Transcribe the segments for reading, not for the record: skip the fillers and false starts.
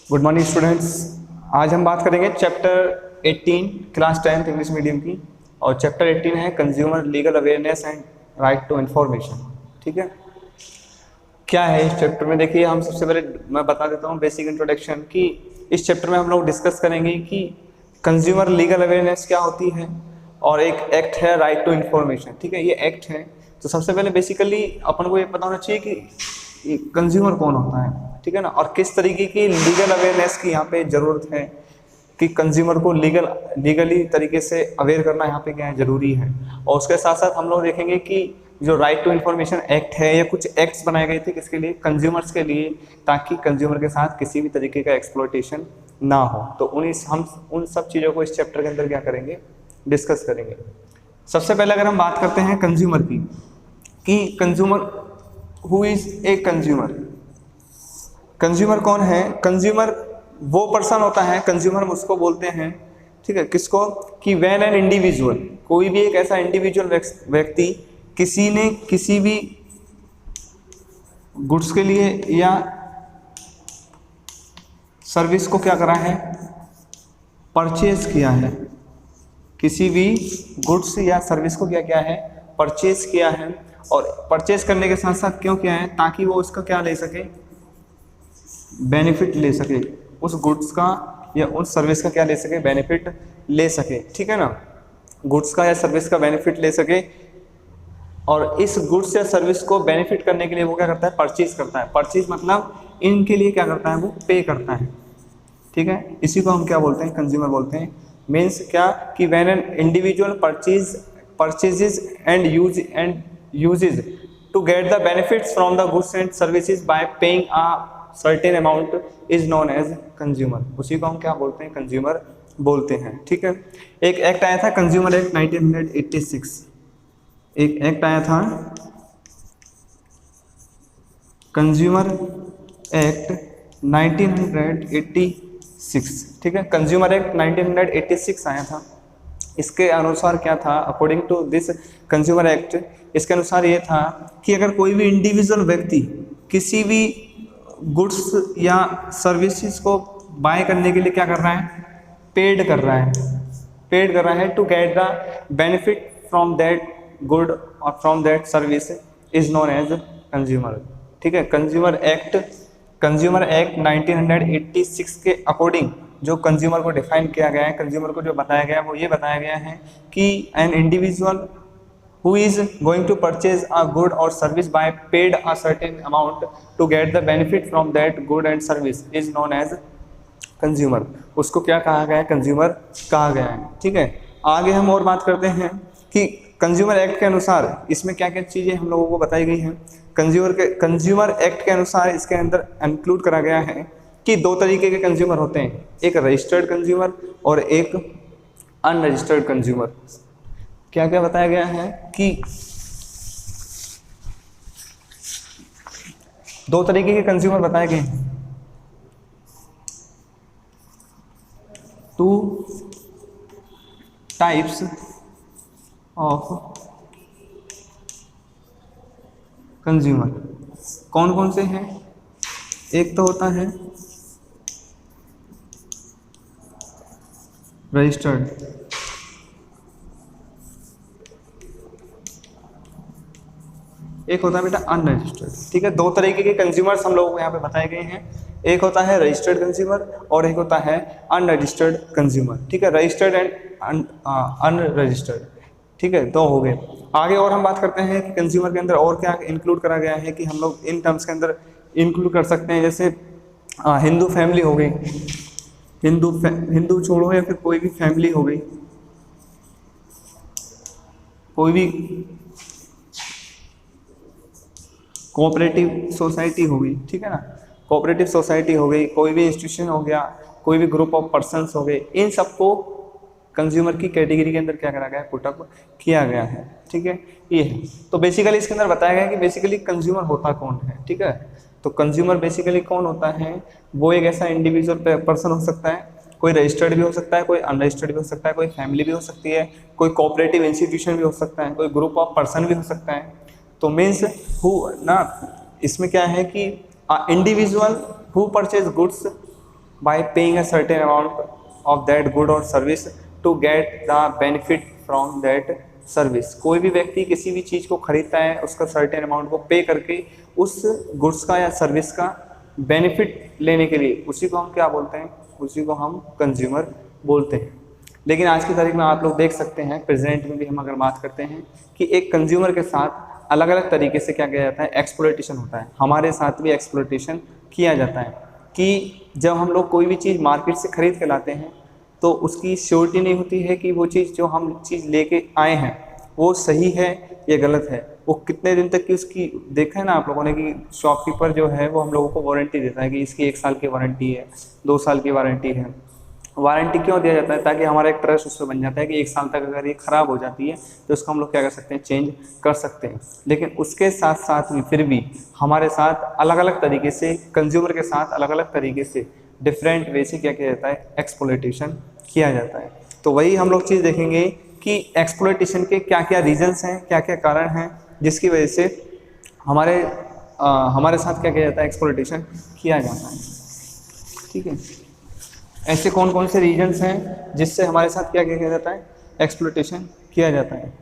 Good morning students. आज हम बात करेंगे chapter 18 class 10th English medium की। और चैप्टर 18 है consumer legal awareness and right to information. ठीक है, क्या है इस चैप्टर में? देखिए, हम सबसे पहले मैं बता देता हूँ बेसिक इंट्रोडक्शन कि इस चैप्टर में हम लोग डिस्कस करेंगे कि कंज्यूमर लीगल अवेयरनेस क्या होती है और एक एक्ट है राइट टू इंफॉर्मेशन। ठीक है, ये एक्ट है। तो सबसे पहले बेसिकली अपन को ये पता होना चाहिए कि कंज्यूमर कौन होता है, ठीक है ना, और किस तरीके की लीगल अवेयरनेस की यहाँ पे ज़रूरत है कि कंज्यूमर को लीगली तरीके से अवेयर करना यहाँ पे क्या है, ज़रूरी है। और उसके साथ साथ हम लोग देखेंगे कि जो राइट टू इन्फॉर्मेशन एक्ट है या कुछ एक्ट्स बनाए गए थे किसके लिए, कंज्यूमर्स के लिए, ताकि कंज्यूमर के साथ किसी भी तरीके का एक्सप्लॉयटेशन ना हो। तो हम उन सब चीज़ों को इस चैप्टर के अंदर क्या करेंगे, डिस्कस करेंगे। सबसे पहले अगर हम बात करते हैं कंज्यूमर की, कि consumer who is a consumer. Consumer कौन है? कंज्यूमर वो पर्सन होता है, कंज्यूमर हम उसको बोलते हैं, ठीक है, किसको, कि व्हेन एन इंडिविजुअल, कोई भी एक ऐसा इंडिविजुअल व्यक्ति किसी ने किसी भी गुड्स के लिए या सर्विस को क्या करा है, परचेज किया है। किसी भी गुड्स या सर्विस को क्या किया है, परचेज किया है। और परचेज करने के साथ साथ क्यों किया है, ताकि वो उसका क्या ले सके, बेनिफिट ले सके, उस गुड्स का या उस सर्विस का क्या ले सके, बेनिफिट ले सके। ठीक है ना, गुड्स का या सर्विस का बेनिफिट ले सके। और इस गुड्स या सर्विस को बेनिफिट करने के लिए वो क्या करता है, परचेज करता है। परचेज मतलब इनके लिए क्या करता है, वो पे करता है। ठीक है, इसी को हम क्या बोलते हैं, कंज्यूमर बोलते हैं। मीन्स क्या कि when an individual purchases and uses to get the benefits from the goods and services by paying a certain amount is known as consumer. उसी को हम क्या बोलते हैं, कंज्यूमर बोलते हैं। ठीक है, एक एक्ट आया था कंज्यूमर एक्ट 1986। एक एक्ट आया था कंज्यूमर एक्ट 1986। ठीक है, कंज्यूमर एक्ट 1986 आया था। इसके अनुसार क्या था, according to this consumer act, इसके अनुसार ये था कि अगर कोई भी इंडिविजुअल व्यक्ति किसी भी गुड्स या सर्विसेज को बाय करने के लिए क्या कर रहा है, पेड कर रहा है to get the benefit from that good और from that service is known as consumer. ठीक है, कंज्यूमर एक्ट 1986 के अकॉर्डिंग जो कंज्यूमर को डिफाइन किया गया है, कंज्यूमर को जो बताया गया है, वो ये बताया गया है कि an individual who is going to purchase a good or service by paid a certain amount to get the benefit from that good and service is known as consumer। उसको क्या कहा गया है, कंज्यूमर कहा गया है। ठीक है, आगे हम और बात करते हैं कि कंज्यूमर एक्ट के अनुसार इसमें क्या क्या चीज़ें हम लोगों को बताई गई हैं। कंज्यूमर एक्ट के अनुसार इसके अंदर इंक्लूड करा गया है कि दो तरीके के कंज्यूमर होते हैं, एक रजिस्टर्ड कंज्यूमर और एक अनरजिस्टर्ड कंज्यूमर। क्या क्या बताया गया है कि दो तरीके के कंज्यूमर बताए गए हैं। Two types of consumer. कौन कौन से हैं? एक तो होता है रजिस्टर्ड, एक होता है बेटा अनरजिस्टर्ड। ठीक है, दो तरीके के कंज्यूमर्स हम लोगों को यहाँ पे बताए गए हैं। एक होता है रजिस्टर्ड कंज्यूमर और एक होता है अनरजिस्टर्ड कंज्यूमर। ठीक है, रजिस्टर्ड एंड अनरजिस्टर्ड। ठीक है, दो हो गए। आगे और हम बात करते हैं कि कंज्यूमर के अंदर और क्या इंक्लूड करा गया है, कि हम लोग इन टर्म्स के अंदर इंक्लूड कर सकते हैं, जैसे हिंदू फैमिली हो गई, हिंदू छोड़ो या फिर कोई भी फैमिली हो गई, कोई भी कोऑपरेटिव सोसाइटी हो गई। ठीक है ना, कोऑपरेटिव सोसाइटी हो गई, कोई भी इंस्टीट्यूशन हो गया, कोई भी ग्रुप ऑफ पर्सन्स हो गए, इन सबको कंज्यूमर की कैटेगरी के अंदर क्या करा गया है, पुटअप किया गया है। ठीक है, ये है। तो बेसिकली इसके अंदर बताया गया है कि बेसिकली कंज्यूमर होता कौन है। ठीक है, तो कंज्यूमर बेसिकली कौन होता है, वो एक ऐसा इंडिविजुअल पर्सन हो सकता है, कोई रजिस्टर्ड भी हो सकता है, कोई अनरजिस्टर्ड भी हो सकता है, कोई फैमिली भी हो सकती है, कोई कोऑपरेटिव इंस्टीट्यूशन भी हो सकता है, कोई ग्रुप ऑफ पर्सन भी हो सकता है। तो मीन्स हु ना, इसमें क्या है कि individual who purchase goods by paying a certain amount of that good और service to get the benefit from that service. कोई भी व्यक्ति किसी भी चीज़ को खरीदता है, उसका सर्टेन अमाउंट को पे करके उस गुड्स का या सर्विस का बेनिफिट लेने के लिए, उसी को हम क्या बोलते हैं, उसी को हम कंज्यूमर बोलते हैं। लेकिन आज की तारीख में आप लोग देख सकते हैं, प्रेजेंट में भी हम अगर बात करते हैं कि एक कंज्यूमर के साथ अलग अलग तरीके से क्या किया जाता है, एक्सप्लॉयटेशन होता है। हमारे साथ भी एक्सप्लॉयटेशन किया जाता है कि जब हम लोग कोई भी चीज़ मार्केट से खरीद के लाते हैं तो उसकी श्योरिटी नहीं होती है कि वो चीज़ जो हम चीज़ लेके आए हैं वो सही है या गलत है। वो कितने दिन तक की उसकी, देखा है ना आप लोगों ने कि शॉपकीपर जो है वो हम लोगों को वारंटी देता है कि इसकी 1 साल की वारंटी है, 2 साल की वारंटी है। वारंटी क्यों दिया जाता है? ताकि हमारा एक ट्रस्ट उससे बन जाता है कि 1 साल तक अगर ये ख़राब हो जाती है तो उसको हम लोग क्या कर सकते हैं, चेंज कर सकते हैं। लेकिन उसके साथ साथ में फिर भी हमारे साथ अलग अलग तरीके से, कंज्यूमर के साथ अलग अलग तरीके से, डिफरेंट वे से क्या किया जाता है, एक्सप्लॉयटेशन किया जाता है। तो वही हम लोग चीज़ देखेंगे कि एक्सप्लॉयटेशन के क्या क्या रीजंस हैं, क्या क्या कारण हैं जिसकी वजह से हमारे साथ क्या किया जाता है, एक्सप्लॉयटेशन किया जाता है। ठीक है, ऐसे कौन कौन से रीजंस हैं जिससे हमारे साथ क्या किया जाता है, एक्सप्लॉयटेशन किया जाता है।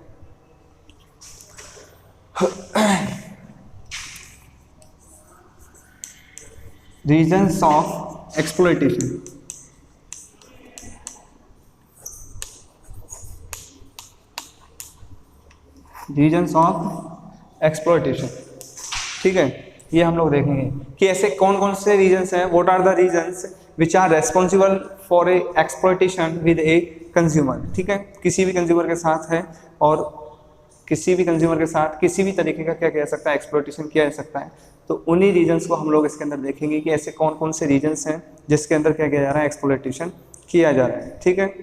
Reasons of exploitation. Reasons of exploitation, ठीक है, ये हम लोग देखेंगे कि ऐसे कौन कौन से रीजंस हैं, what are the reasons which are responsible for a exploitation with a consumer. ठीक है, किसी भी कंज्यूमर के साथ है और किसी भी कंज्यूमर के साथ किसी भी तरीके का क्या किया जा सकता है, एक्सप्लॉयटेशन किया जा सकता है। तो उन्हीं रीजंस को हम लोग इसके अंदर देखेंगे कि ऐसे कौन कौन से रीजंस हैं जिसके अंदर क्या किया जा रहा है, एक्सप्लॉयटेशन किया जा रहा है। ठीक है,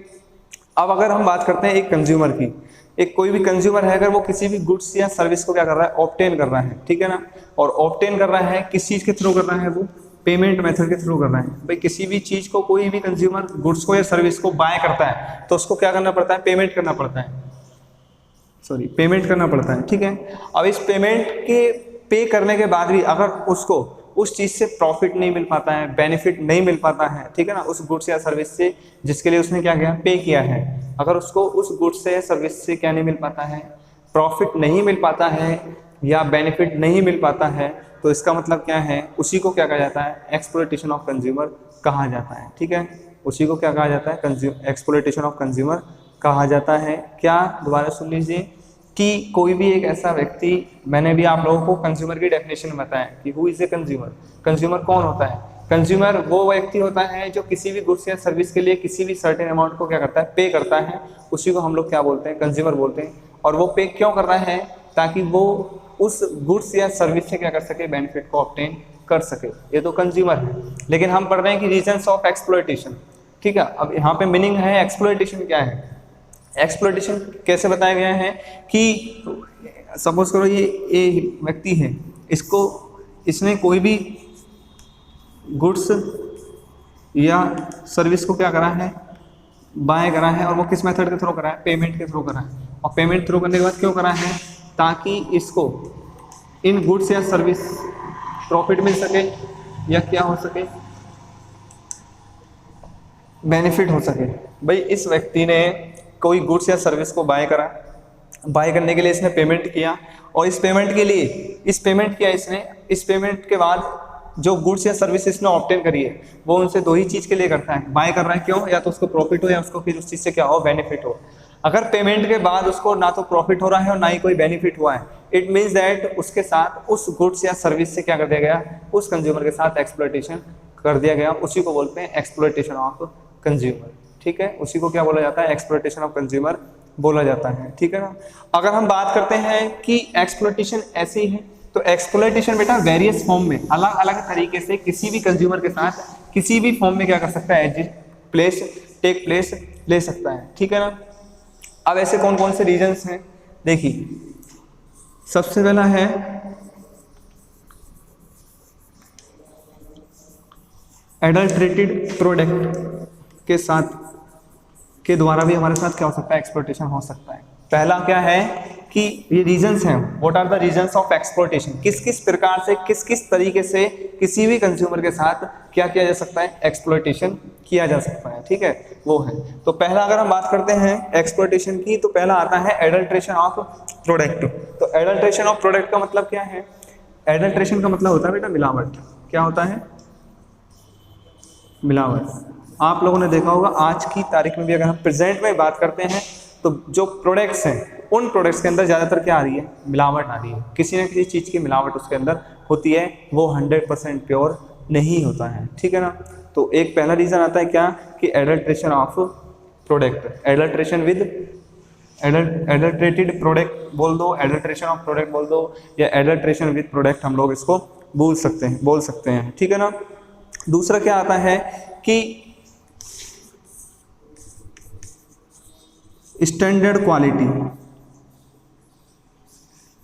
अब अगर हम बात करते हैं एक कंज्यूमर की, एक कोई भी कंज्यूमर है अगर वो किसी भी गुड्स या सर्विस को क्या कर रहा है, ऑब्टेन कर रहा है, ठीक है ना, और ऑब्टेन कर रहा है किस चीज़ के थ्रू कर रहा है, वो पेमेंट मेथड के थ्रू कर रहा है। भाई किसी भी चीज़ को, कोई भी कंज्यूमर गुड्स को या सर्विस को बाय करता है तो उसको क्या करना पड़ता है, पेमेंट करना पड़ता है, पेमेंट करना पड़ता है। ठीक है, अब इस पेमेंट के पे करने के बाद भी अगर उसको उस चीज़ से प्रॉफिट नहीं मिल पाता है, बेनिफिट नहीं मिल पाता है, ठीक है ना, उस गुड्स या सर्विस से जिसके लिए उसने क्या किया, पे किया है, अगर उसको उस गुड्स से या सर्विस से क्या नहीं मिल पाता है, प्रॉफिट नहीं मिल पाता है या बेनिफिट नहीं मिल पाता है, तो इसका मतलब क्या है, उसी को क्या कहा जाता है, एक्सप्लॉयटेशन ऑफ कंज्यूमर कहा जाता है। ठीक है, उसी को क्या कहा जाता है, एक्सप्लॉयटेशन ऑफ कंज्यूमर कहा जाता है। क्या, दोबारा सुन लीजिए कि कोई भी एक ऐसा व्यक्ति, मैंने भी आप लोगों को कंज्यूमर की डेफिनेशन बताया कि who is a consumer. Consumer कौन होता है, कंज्यूमर वो व्यक्ति होता है जो किसी भी गुड्स या सर्विस के लिए किसी भी सर्टेन अमाउंट को क्या करता है, पे करता है, उसी को हम लोग क्या बोलते हैं, कंज्यूमर बोलते हैं। और वो पे क्यों कर रहा है, ताकि वो उस गुड्स या सर्विस से क्या कर सके, बेनिफिट को ऑब्टेन कर सके, ये तो कंज्यूमर है। लेकिन हम पढ़ रहे हैं कि रीजंस ऑफ एक्सप्लॉयटेशन। ठीक है, अब यहाँ पे मीनिंग है एक्सप्लॉयटेशन क्या है, एक्सप्लॉयटेशन कैसे बताया गया है कि सपोज करो ये व्यक्ति है, इसने कोई भी गुड्स या सर्विस को क्या करा है, बाय करा है, और वो किस मेथड के थ्रू करा है, पेमेंट के थ्रू करा है। और पेमेंट थ्रू करने के बाद क्यों करा है, ताकि इसको इन गुड्स या सर्विस प्रॉफिट मिल सके या क्या हो सके, बेनिफिट हो सके। भाई इस व्यक्ति ने कोई गुड्स या सर्विस को बाय करा, बाय करने के लिए इसने पेमेंट किया, और इस पेमेंट के बाद जो गुड्स या सर्विस इसने ऑब्टेन करी है वो उनसे दो ही चीज़ के लिए करता है, बाय कर रहा है, क्यों, या तो उसको प्रॉफिट हो या उसको फिर उस चीज़ से क्या हो, बेनिफिट हो। अगर पेमेंट के बाद उसको ना तो प्रॉफिट हो रहा है और ना ही कोई बेनिफिट हुआ है, इट मीन्स दैट उसके साथ उस गुड्स या सर्विस से क्या कर दिया गया, उस कंज्यूमर के साथ एक्सप्लॉयटेशन कर दिया गया। उसी को बोलते हैं एक्सप्लॉयटेशन ऑफ कंज्यूमर। ठीक है, उसी को क्या बोला जाता है, एक्सप्लॉयटेशन ऑफ कंज्यूमर बोला जाता है। ठीक है ना, अगर हम बात करते हैं कि एक्सप्लॉयटेशन ऐसे ही है, तो एक्सप्लॉयटेशन बेटा वेरियस फॉर्म में, अलग अलग तरीके से किसी भी कंज्यूमर के साथ किसी भी फॉर्म में क्या कर सकता है, टेक प्लेस ले सकता है। ठीक है ना, अब ऐसे कौन कौन से रीजंस हैं, देखिए सबसे पहला है एडल्ट्रेटेड प्रोडक्ट के द्वारा भी हमारे साथ क्या हो सकता है, एक्सप्लॉयटेशन हो सकता है। पहला क्या है कि ये रीजंस हैं, what are the reasons of exploitation, किस किस प्रकार से किस किस तरीके से किसी भी कंज्यूमर के साथ क्या किया जा सकता है, एक्सप्लॉयटेशन किया जा सकता है, ठीक है, वो है। तो पहला अगर हम बात करते हैं एक्सप्लॉयटेशन की, तो पहला आता है एडल्ट्रेशन ऑफ प्रोडक्ट। तो एडल्ट्रेशन ऑफ प्रोडक्ट का मतलब क्या है? एडल्ट्रेशन का मतलब होता है बेटा मिलावट। क्या होता है? मिलावट। आप लोगों ने देखा होगा आज की तारीख में भी अगर हम प्रेजेंट में बात करते हैं तो जो प्रोडक्ट्स हैं उन प्रोडक्ट्स के अंदर ज़्यादातर क्या आ रही है? मिलावट आ रही है, किसी न किसी चीज़ की मिलावट उसके अंदर होती है, वो 100% प्योर नहीं होता है, ठीक है ना। तो एक पहला रीज़न आता है क्या कि adulteration of product, adulteration with adulterated product बोल दो, एडल्ट्रेशन ऑफ प्रोडक्ट बोल दो, या एडल्ट्रेशन विद प्रोडक्ट हम लोग इसको बोल सकते हैं, ठीक है ना। दूसरा क्या आता है कि स्टैंडर्ड क्वालिटी।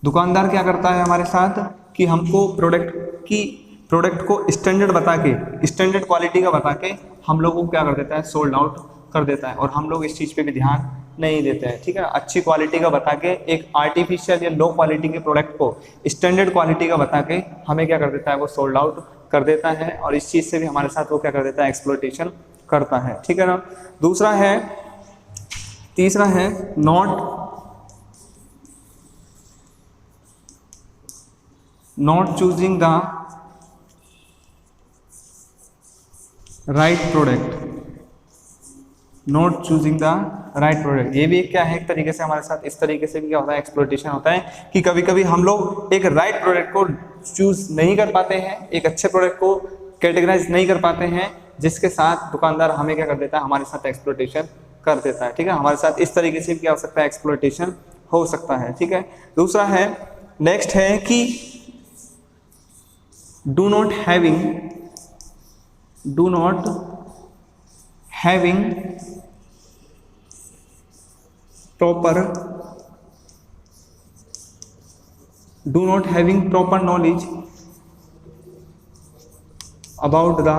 दुकानदार क्या करता है हमारे साथ कि हमको प्रोडक्ट को स्टैंडर्ड बता के, स्टैंडर्ड क्वालिटी का बता के हम लोगों को क्या कर देता है? सोल्ड आउट कर देता है, और हम लोग इस चीज़ पे भी ध्यान नहीं देते हैं, ठीक है। अच्छी क्वालिटी का बता के एक आर्टिफिशियल या लो क्वालिटी के प्रोडक्ट को स्टैंडर्ड क्वालिटी का बता के हमें क्या कर देता है? वो सोल्ड आउट कर देता है, और इस चीज़ से भी हमारे साथ वो क्या कर देता है? एक्सप्लॉयटेशन करता है, ठीक है ना। तीसरा है not choosing the right product, not choosing the right product. ये भी एक क्या है, एक तरीके से हमारे साथ इस तरीके से भी क्या होता है? एक्सप्लॉयटेशन होता है कि कभी कभी हम लोग एक राइट प्रोडक्ट को चूज नहीं कर पाते हैं, एक अच्छे प्रोडक्ट को कैटेगराइज नहीं कर पाते हैं, जिसके साथ दुकानदार हमें क्या कर देता है? हमारे साथ एक्सप्लॉयटेशन कर देता है, ठीक है। हमारे साथ इस तरीके से क्या हो सकता है? एक्सप्लॉयटेशन हो सकता है, ठीक है। दूसरा है, नेक्स्ट है कि do not having proper knowledge about the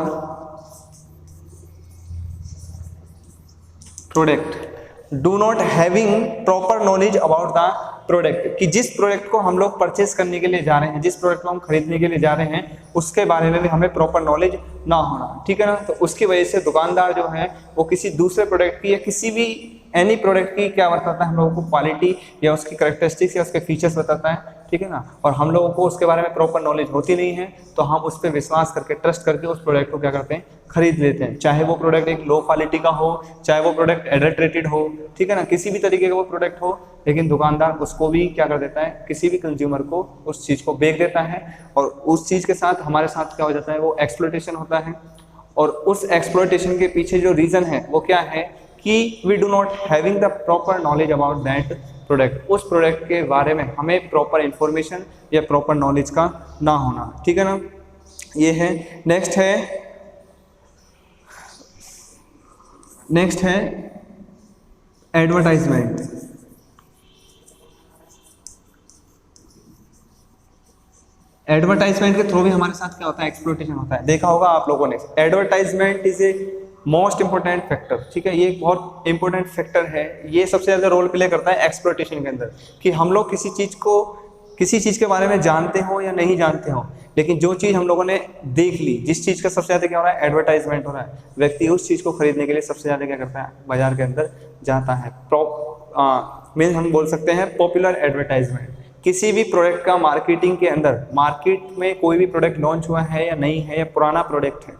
product. Do not having proper knowledge about the product, कि जिस प्रोडक्ट को हम लोग परचेस करने के लिए जा रहे हैं, जिस प्रोडक्ट को हम खरीदने के लिए जा रहे हैं, उसके बारे में भी हमें प्रॉपर नॉलेज ना होना, ठीक है ना। तो उसकी वजह से दुकानदार जो है वो किसी दूसरे प्रोडक्ट की या किसी भी एनी प्रोडक्ट की क्या बताता है? हम लोगों को क्वालिटी या उसकी कैरेक्टरिस्टिक्स या उसके फीचर्स बताता है, ठीक है ना। और हम लोगों को उसके बारे में प्रॉपर नॉलेज होती नहीं है, तो हम उस पर विश्वास करके, ट्रस्ट करके उस प्रोडक्ट को क्या करते हैं? खरीद लेते हैं, चाहे वो प्रोडक्ट एक लो क्वालिटी का हो, चाहे वो प्रोडक्ट एडल्ट्रेटेड हो, ठीक है ना, किसी भी तरीके का वो प्रोडक्ट हो, लेकिन दुकानदार उसको भी क्या कर देता है? किसी भी कंज्यूमर को उस चीज़ को बेच देता है, और उस चीज़ के साथ हमारे साथ क्या हो जाता है? वो एक्सप्लॉयटेशन होता है। और उस एक्सप्लॉयटेशन के पीछे जो रीज़न है वो क्या है कि we do not having the proper knowledge about that product, उस प्रोडक्ट के बारे में हमें प्रॉपर इंफॉर्मेशन या प्रॉपर नॉलेज का ना होना, ठीक है ना। ये है। नेक्स्ट है एडवर्टाइजमेंट। एडवर्टाइजमेंट के थ्रू भी हमारे साथ क्या होता है? एक्सप्लॉयटेशन होता है। देखा होगा आप लोगों ने, advertisement is a most important factor, ठीक है। ये एक बहुत इंपॉर्टेंट फैक्टर है, ये सबसे ज़्यादा रोल प्ले करता है एक्सप्लॉयटेशन के अंदर, कि हम लोग किसी चीज़ के बारे में जानते हो या नहीं जानते हो, लेकिन जो चीज़ हम लोगों ने देख ली, जिस चीज़ का सबसे ज़्यादा क्या हो रहा है? एडवर्टाइजमेंट हो रहा है, व्यक्ति उस चीज़ को खरीदने के लिए सबसे ज़्यादा क्या करता है? बाजार के अंदर जाता है। मीन्स हम बोल सकते हैं पॉपुलर एडवर्टाइजमेंट। किसी भी प्रोडक्ट का मार्केटिंग के अंदर, मार्केट में कोई भी प्रोडक्ट लॉन्च हुआ है या नहीं है, या पुराना प्रोडक्ट है,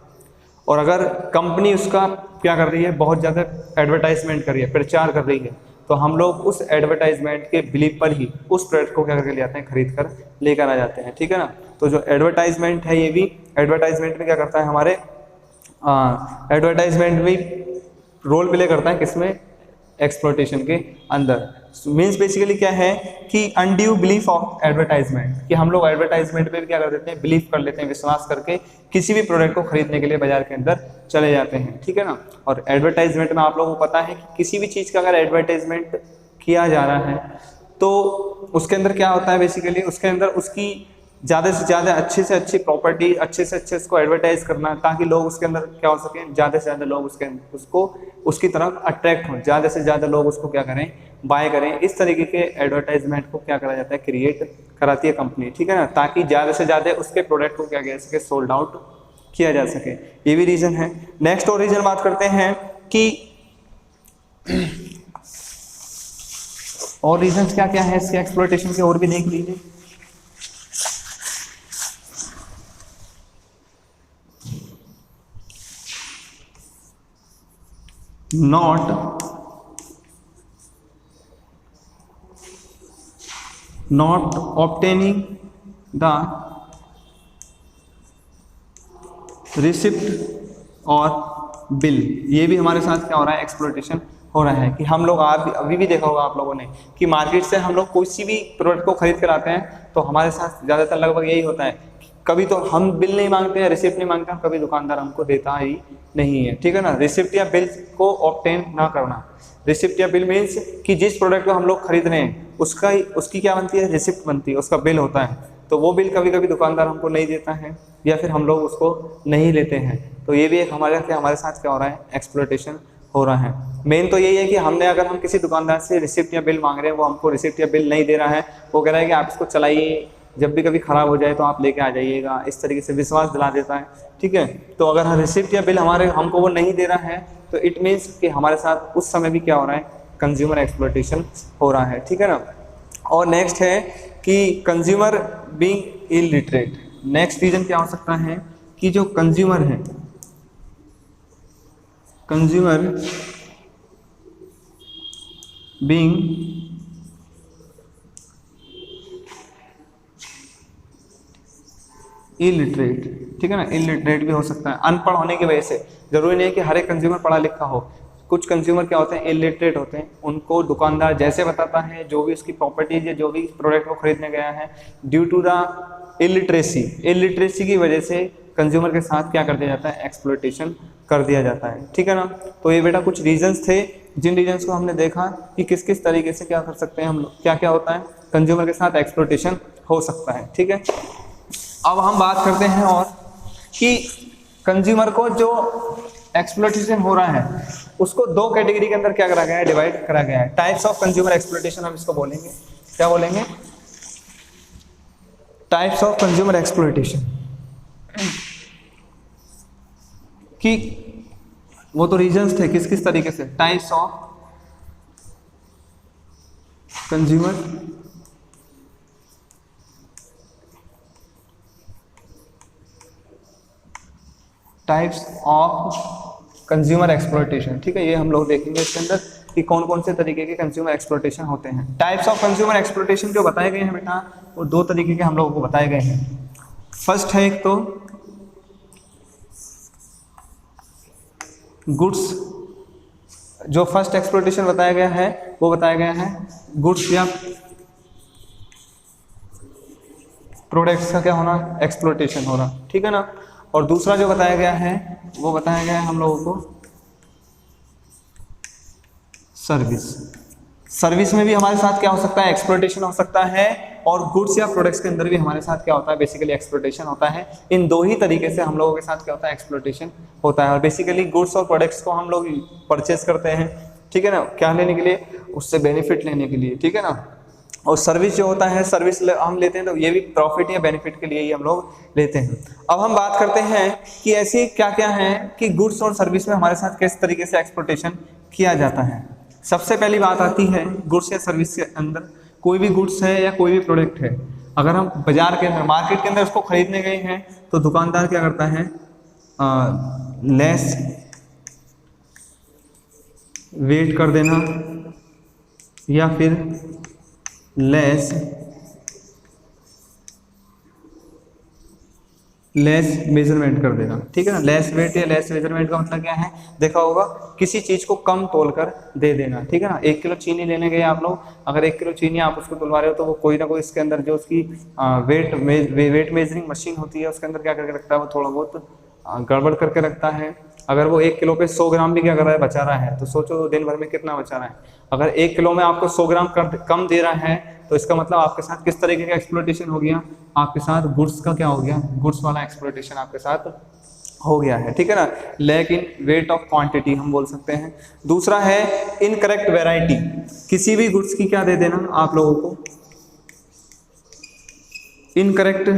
और अगर कंपनी उसका क्या कर रही है? बहुत ज़्यादा एडवर्टाइजमेंट कर रही है, प्रचार कर रही है, तो हम लोग उस एडवर्टाइजमेंट के बिलीव पर ही उस प्रोडक्ट को क्या करके ले आते हैं? खरीद कर लेकर आ जाते हैं, ठीक है ना। तो जो एडवर्टाइजमेंट है, ये भी एडवर्टाइजमेंट में क्या करता है? हमारे एडवर्टाइजमेंट भी रोल प्ले करता है, किसमें? एक्सप्लॉयटेशन के अंदर। मीन्स बेसिकली क्या है कि अनड्यू बिलीफ ऑफ एडवर्टाइजमेंट, कि हम लोग एडवर्टाइजमेंट पे भी क्या कर देते हैं? बिलीव कर लेते हैं, विश्वास करके किसी भी प्रोडक्ट को खरीदने के लिए बाजार के अंदर चले जाते हैं, ठीक है ना। और एडवर्टाइजमेंट में आप लोगों को पता है कि किसी भी चीज़ का अगर एडवर्टाइजमेंट किया जा रहा है तो उसके अंदर क्या होता है? बेसिकली उसके अंदर उसकी ज़्यादा से ज़्यादा अच्छी से अच्छी प्रॉपर्टी, अच्छे से अच्छे उसको एडवर्टाइज करना, ताकि लोग उसके अंदर क्या हो सके, ज़्यादा से ज़्यादा लोग उसको उसकी तरफ अट्रैक्ट हों, ज़्यादा से ज़्यादा लोग उसको क्या करें, बाय करें। इस तरीके के एडवर्टाइजमेंट को क्या करा जाता है, क्रिएट कराती है कंपनी, ठीक है ना, ताकि ज़्यादा से ज़्यादा उसके प्रोडक्ट को क्या कह सके, सोल्ड आउट किया जा सके। ये भी रीज़न है। नेक्स्ट और रीज़न बात करते हैं कि और रीजंस क्या क्या है इसके एक्सप्लॉयटेशन के, और भी देख लीजिए। नॉट ऑब्टेनिंग द रिसिप्ट और बिल, ये भी हमारे साथ क्या हो रहा है, एक्सप्लॉयटेशन हो रहा है। कि हम लोग अभी भी देखा होगा आप लोगों ने कि मार्केट से हम लोग कोई भी प्रोडक्ट को खरीद कर आते हैं तो हमारे साथ ज़्यादातर लगभग यही होता है, कभी तो हम बिल नहीं मांगते हैं, रिसिप्ट नहीं मांगते हैं, कभी दुकानदार हमको देता ही नहीं है, ठीक है ना। रिसिप्ट या बिल को ऑब्टेन ना करना, रिसिप्ट या बिल मीन्स कि जिस प्रोडक्ट को हम लोग खरीद रहे हैं उसकी क्या बनती है, रिसिप्ट बनती है, उसका बिल होता है। तो वो बिल कभी कभी दुकानदार हमको नहीं देता है या फिर हम लोग उसको नहीं लेते हैं। तो ये भी एक हमारे साथ क्या हो रहा है, एक्सप्लॉयटेशन हो रहा है। मेन तो यही है कि अगर हम किसी दुकानदार से रिसिप्ट या बिल मांग रहे हैं, वो हमको रिसिप्ट या बिल नहीं दे रहा है, वो कह रहा है कि आप इसको चलाइए, जब भी कभी ख़राब हो जाए तो आप लेके आ जाइएगा, इस तरीके से विश्वास दिला देता है, ठीक है। तो अगर रिसिप्ट या बिल हमको वो नहीं दे रहा है तो इट मीन्स कि हमारे साथ उस समय भी क्या हो रहा है, कंज्यूमर एक्सप्लॉयटेशन हो रहा है, ठीक है ना। और नेक्स्ट है कि consumer being illiterate. Next reason क्या हो सकता है कि जो कंज्यूमर है, कंज्यूमर बीइंग इलिटरेट, ठीक है ना, इलिटरेट भी हो सकता है, अनपढ़ होने की वजह से। जरूरी नहीं है कि हर एक कंज्यूमर पढ़ा लिखा हो, कुछ कंज्यूमर क्या होते हैं, इलिटरेट होते हैं। उनको दुकानदार जैसे बताता है, जो भी उसकी प्रॉपर्टीज या जो भी प्रोडक्ट को खरीदने गया है, ड्यू टू द इलिटरेसी की वजह से कंज्यूमर के साथ क्या कर दिया जाता है, एक्सप्लॉयटेशन कर दिया जाता है, ठीक है ना। तो ये बेटा कुछ रीजंस थे, जिन रीजंस को हमने देखा कि किस किस तरीके से क्या कर सकते हैं हम लोग, क्या क्या होता है, कंज्यूमर के साथ एक्सप्लॉयटेशन हो सकता है, ठीक है। अब हम बात करते हैं और कि कंज्यूमर को जो एक्सप्लॉयटेशन हो रहा है उसको दो कैटेगरी के अंदर क्या करा गया है, डिवाइड करा गया है। टाइप्स ऑफ कंज्यूमर एक्सप्लॉयटेशन हम इसको बोलेंगे, क्या बोलेंगे, टाइप्स ऑफ कंज्यूमर एक्सप्लॉयटेशन। कि वो तो रीजंस थे, किस किस तरीके से, types of consumer types of consumer exploitation, ठीक है। ये हम लोग देखेंगे इसके अंदर कि कौन कौन से तरीके के कंज्यूमर एक्सप्लॉयटेशन होते हैं। टाइप्स ऑफ कंज्यूमर एक्सप्लॉयटेशन जो बताए गए हैं बेटा, वो दो तरीके के हम लोगों को बताए गए हैं। फर्स्ट है एक तो गुड्स, जो फर्स्ट एक्सप्लॉयटेशन बताया गया है वो बताया गया है गुड्स या प्रोडक्ट्स का क्या होना, एक्सप्लॉयटेशन होना, ठीक है ना। और दूसरा जो बताया गया है वो बताया गया है हम लोगों को सर्विस। सर्विस में भी हमारे साथ क्या हो सकता है, एक्सप्लॉयटेशन हो सकता है, और गुड्स या प्रोडक्ट्स के अंदर भी हमारे साथ क्या होता है, बेसिकली एक्सप्लॉयटेशन होता है। इन दो ही तरीके से हम लोगों के साथ क्या होता है, एक्सप्लॉयटेशन होता है। और बेसिकली गुड्स और प्रोडक्ट्स को हम लोग परचेज करते हैं, ठीक है ना, क्या लेने के लिए, उससे बेनिफिट लेने के लिए, ठीक है ना। और सर्विस जो होता है, सर्विस हम लेते हैं तो ये भी प्रॉफिट या बेनिफिट के लिए ही हम लोग लेते हैं। अब हम बात करते हैं कि ऐसी क्या क्या है कि गुड्स और सर्विस में हमारे साथ किस तरीके से एक्सप्लॉयटेशन किया जाता है। सबसे पहली बात आती है गुड्स या सर्विस के अंदर, कोई भी गुड्स है या कोई भी प्रोडक्ट है, अगर हम बाजार के अंदर, मार्केट के अंदर उसको खरीदने गए हैं तो दुकानदार क्या करता है, लेस वेट कर देना या फिर लेस मेजरमेंट कर देना, ठीक है ना। लेस वेट या लेस मेजरमेंट का मतलब क्या है, देखा होगा, किसी चीज को कम तोल कर दे देना, ठीक है ना। 1 किलो चीनी लेने गए आप लोग, अगर 1 किलो चीनी आप उसको तोलवा रहे हो तो वो कोई ना कोई इसके अंदर जो उसकी वेट मेजरिंग मशीन होती है उसके अंदर क्या करके रखता है, वो थोड़ा बहुत गड़बड़ करके रखता है। अगर वो 1 किलो पे 100 ग्राम भी क्या कर रहा है, बचा रहा है, तो सोचो दिन भर में कितना बचा रहा है। अगर 1 किलो में आपको 100 ग्राम कम दे रहा है, तो इसका मतलब आपके साथ किस तरीके का एक्सप्लॉइटेशन हो गया, आपके साथ गुड्स का क्या हो गया, गुड्स वाला एक्सप्लॉइटेशन आपके साथ हो गया है, ठीक है ना। Lack in weight of quantity हम बोल सकते हैं। दूसरा है इनकरेक्ट वैरायटी, किसी भी गुड्स की क्या दे देना आप लोगों को, इनकरेक्ट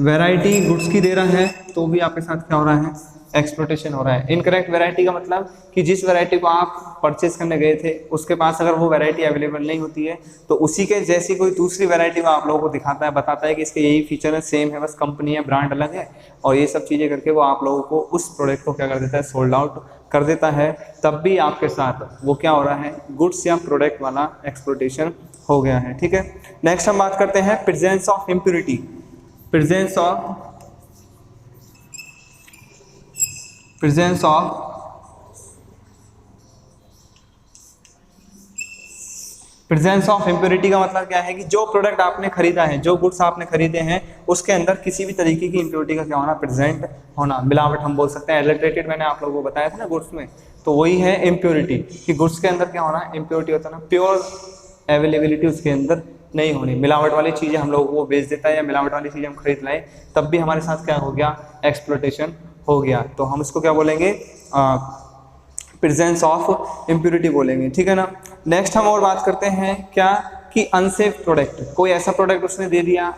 वैरायटी गुड्स की दे रहा है, तो भी आपके साथ क्या हो रहा है, एक्सप्लॉइटेशन हो रहा है। इनकरेक्ट वैरायटी का मतलब कि जिस वैरायटी को आप परचेज करने गए थे उसके पास अगर वो वैरायटी अवेलेबल नहीं होती है, तो उसी के जैसी कोई दूसरी वैरायटी वो आप लोगों को दिखाता है, बताता है कि इसके यही फीचर है, सेम है, बस कंपनी है, ब्रांड अलग है, और ये सब चीज़ें करके वो आप लोगों को उस प्रोडक्ट को क्या कर देता है, सोल्ड आउट कर देता है। तब भी आपके साथ वो क्या हो रहा है, गुड्स या प्रोडक्ट वाला एक्सप्लॉइटेशन हो गया है, ठीक है। नेक्स्ट हम बात करते हैं presence of impurity. Presence of impurity का मतलब क्या है कि जो प्रोडक्ट आपने खरीदा है, जो गुड्स आपने खरीदे हैं, उसके अंदर किसी भी तरीके की इम्प्योरिटी का क्या होना, प्रेजेंट होना, मिलावट हम बोल सकते हैं। एडल्ट्रेटेड मैंने आप लोगों को बताया था ना गुड्स में, तो वही है इम्प्योरिटी, कि गुड्स के अंदर क्या होना, इम्प्योरिटी होता है ना, प्योर अवेलेबिलिटी उसके अंदर नहीं होनी, मिलावट वाली चीज़ें हम लोगों को बेच देता है, या मिलावट वाली चीज़ें हम खरीद लाए, तब भी हमारे साथ क्या हो गया, एक्सप्लॉइटेशन हो गया। तो हम इसको क्या बोलेंगे, प्रेजेंस ऑफ इम्प्योरिटी बोलेंगे, ठीक है ना। नेक्स्ट हम और बात करते हैं क्या, कि अनसेफ प्रोडक्ट, कोई ऐसा प्रोडक्ट उसने दे दिया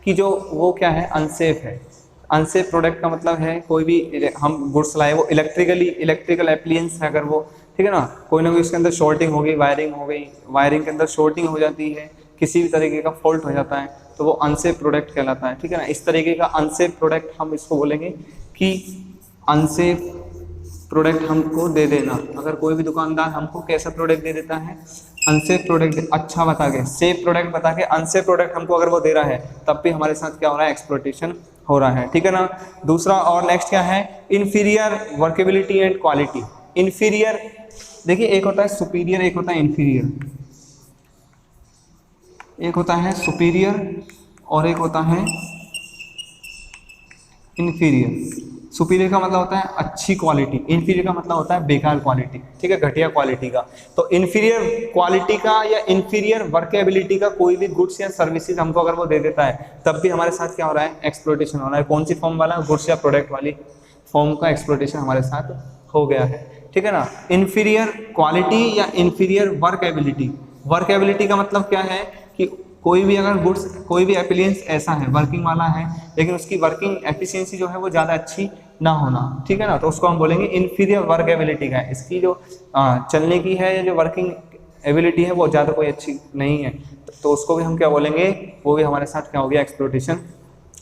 कि जो वो क्या है, अनसेफ है। अनसेफ प्रोडक्ट का मतलब है कोई भी हम गुड्स लाए, वो इलेक्ट्रिकल एप्लियंस है अगर वो, ठीक है ना, कोई ना कोई उसके अंदर शॉर्टिंग हो गई, वायरिंग हो गई, वायरिंग के अंदर शॉर्टिंग हो जाती है, किसी भी तरीके का फॉल्ट हो जाता है, तो वो अनसेफ प्रोडक्ट कहलाता है, ठीक है ना। इस तरीके का अनसेफ प्रोडक्ट हम इसको बोलेंगे कि अनसेफ प्रोडक्ट हमको दे देना। अगर कोई भी दुकानदार हमको कैसा प्रोडक्ट दे देता है, अनसेफ प्रोडक्ट अच्छा बता के, सेफ प्रोडक्ट बता के अनसेफ प्रोडक्ट हमको अगर वो दे रहा है, तब भी हमारे साथ क्या हो रहा है, एक्सप्लॉइटेशन हो रहा है, ठीक है ना। दूसरा और नेक्स्ट क्या है, inferior workability and quality. Inferior, देखिए एक होता है सुपीरियर, एक होता है इन्फीरियर, एक होता है सुपीरियर और एक होता है इन्फीरियर। सुपीरियर का मतलब होता है अच्छी क्वालिटी, इन्फीरियर का मतलब होता है बेकार क्वालिटी, ठीक है, घटिया क्वालिटी का। तो इन्फीरियर क्वालिटी का या इन्फीरियर वर्केबिलिटी का कोई भी गुड्स या सर्विसेज हमको अगर वो दे देता है, तब भी हमारे साथ क्या हो रहा है, एक्सप्लॉइटेशन हो रहा है। कौन सी फॉर्म वाला, गुड्स या प्रोडक्ट वाली फॉर्म का एक्सप्लॉइटेशन हमारे साथ हो गया है, ठीक है ना। इन्फीरियर क्वालिटी या इन्फीरियर वर्केबिलिटी। वर्केबिलिटी का मतलब क्या है कि कोई भी अगर गुड्स, कोई भी एप्लियंस ऐसा है, वर्किंग वाला है, लेकिन उसकी वर्किंग एफिशिएंसी जो है वो ज़्यादा अच्छी ना होना, ठीक है ना, तो उसको हम बोलेंगे इन्फीरियर वर्केबिलिटी का। इसकी जो चलने की है, जो वर्किंग एबिलिटी है, वो ज़्यादा कोई अच्छी नहीं है, तो उसको भी हम क्या बोलेंगे, वो भी हमारे साथ क्या हो गया, एक्सप्लॉइटेशन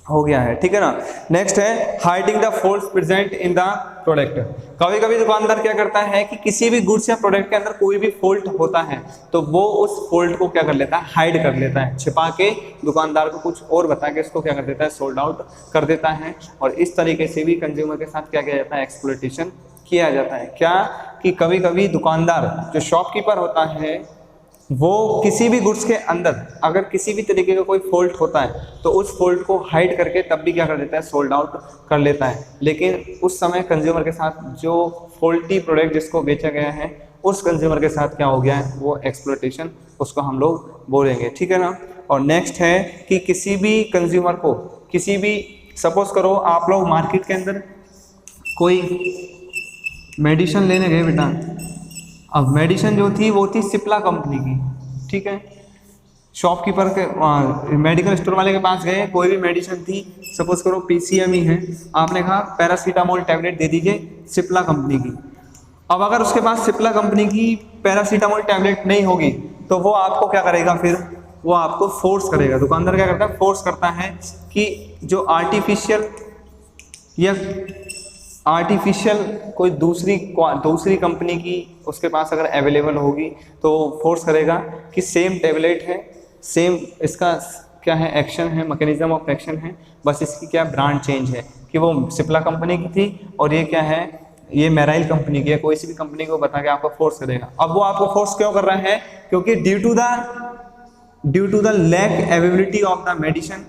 हो गया है, ठीक है ना। नेक्स्ट है hiding the faults present in the product. कभी कभी दुकानदार क्या करता है कि किसी भी गुड्स या प्रोडक्ट के अंदर कोई भी फॉल्ट होता है, तो वो उस फॉल्ट को क्या कर लेता है, हाइड कर लेता है, छिपा के दुकानदार को कुछ और बता के इसको क्या कर देता है, सोल्ड आउट कर देता है। और इस तरीके से भी कंज्यूमर के साथ क्या किया जाता है, एक्सप्लॉइटेशन किया जाता है। क्या कि कभी कभी दुकानदार जो शॉपकीपर होता है, वो किसी भी गुड्स के अंदर अगर किसी भी तरीके का कोई फॉल्ट होता है, तो उस फॉल्ट को हाइड करके तब भी क्या कर देता है, सोल्ड आउट कर लेता है। लेकिन उस समय कंज्यूमर के साथ जो फॉल्टी प्रोडक्ट जिसको बेचा गया है, उस कंज्यूमर के साथ क्या हो गया है, वो एक्सप्लॉइटेशन उसको हम लोग बोलेंगे, ठीक है ना। और नेक्स्ट है कि किसी भी कंज्यूमर को, किसी भी, सपोज करो आप लोग मार्केट के अंदर कोई मेडिसिन लेने गए बेटा, अब मेडिसिन जो थी वो थी सिप्ला कंपनी की, ठीक है। शॉपकीपर के मेडिकल स्टोर वाले के पास गए, कोई भी मेडिसिन थी, सपोज करो पीसीएमई है, आपने कहा पैरासीटामोल टैबलेट दे दीजिए सिप्ला कंपनी की। अब अगर उसके पास सिप्ला कंपनी की पैरासीटामोल टैबलेट नहीं होगी, तो वो आपको क्या करेगा, फिर वो आपको फोर्स करेगा। दुकानदार क्या करता है, फोर्स करता है कि जो आर्टिफिशियल कोई दूसरी कंपनी की उसके पास अगर अवेलेबल होगी, तो फोर्स करेगा कि सेम टैबलेट है, सेम इसका क्या है, एक्शन है, मैकेनिज्म ऑफ एक्शन है, बस इसकी क्या ब्रांड चेंज है, कि वो सिप्ला कंपनी की थी और ये क्या है, ये मेराइल कंपनी की है। कोई सी भी कंपनी को बता के आपको फोर्स करेगा। अब वो आपको फोर्स क्यों कर रहा है, क्योंकि due to the lack availability of the medicine,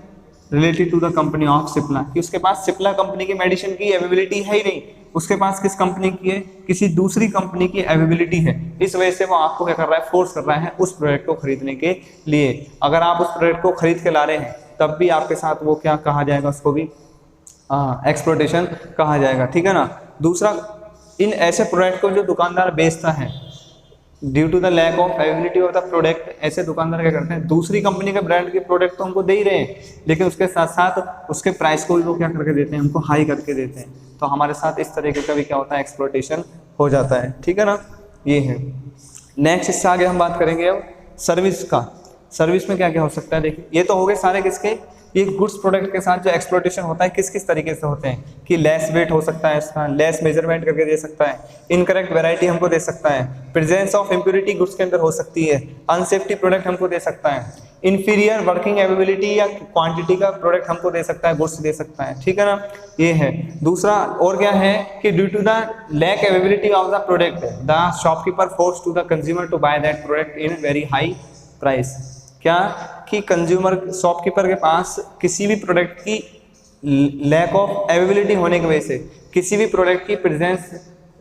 related to the company of Cipla, कि उसके पास सिप्ला कंपनी की मेडिसिन की अवेलेबिलिटी है ही नहीं, उसके पास किस कंपनी की है, किसी दूसरी कंपनी की अवेलेबिलिटी है। इस वजह से वो आपको क्या कर रहा है, फोर्स कर रहा है उस प्रोडक्ट को खरीदने के लिए। अगर आप उस प्रोडक्ट को खरीद के ला रहे हैं तब भी आपके साथ वो क्या कहा जाएगा, उसको भी एक्सप्लॉयटेशन कहा जाएगा, ठीक है ना। दूसरा, इन ऐसे प्रोडक्ट को जो दुकानदार बेचता है due to the lack of availability of the product, ऐसे दुकानदार क्या करते हैं, दूसरी कंपनी के ब्रांड के प्रोडक्ट तो हमको दे ही रहे हैं, लेकिन उसके साथ साथ उसके प्राइस को भी वो क्या करके देते हैं, हमको हाई करके देते हैं। तो हमारे साथ इस तरीके का भी क्या होता है, एक्सप्लॉयटेशन हो जाता है, ठीक है ना। ये है। नेक्स्ट इससे आगे हम बात करेंगे अब सर्विस का। सर्विस में क्या क्या हो सकता है, देखिए ये तो हो गए सारे किसके, ये गुड्स प्रोडक्ट के साथ जो एक्सप्लॉयटेशन होता है किस किस तरीके से होते हैं, कि लेस वेट हो सकता है इसका, लेस मेजरमेंट करके दे सकता है, इनकरेक्ट वैरायटी हमको दे सकता है, प्रेजेंस ऑफ इम्प्योरिटी गुड्स के अंदर हो सकती है, अनसेफ्टी प्रोडक्ट हमको दे सकता है, इन्फीरियर वर्किंग एबिलिटी या क्वांटिटी का प्रोडक्ट हमको दे सकता है, गुड्स दे सकता है, ठीक है ना। ये है। दूसरा और क्या है कि due to the lack availability of the product the shopkeeper force to the consumer to buy that product in very high price. क्या कि कंज्यूमर शॉपकीपर के पास किसी भी प्रोडक्ट की लैक ऑफ अवेलेबिलिटी होने की वजह से, किसी भी प्रोडक्ट की प्रेजेंस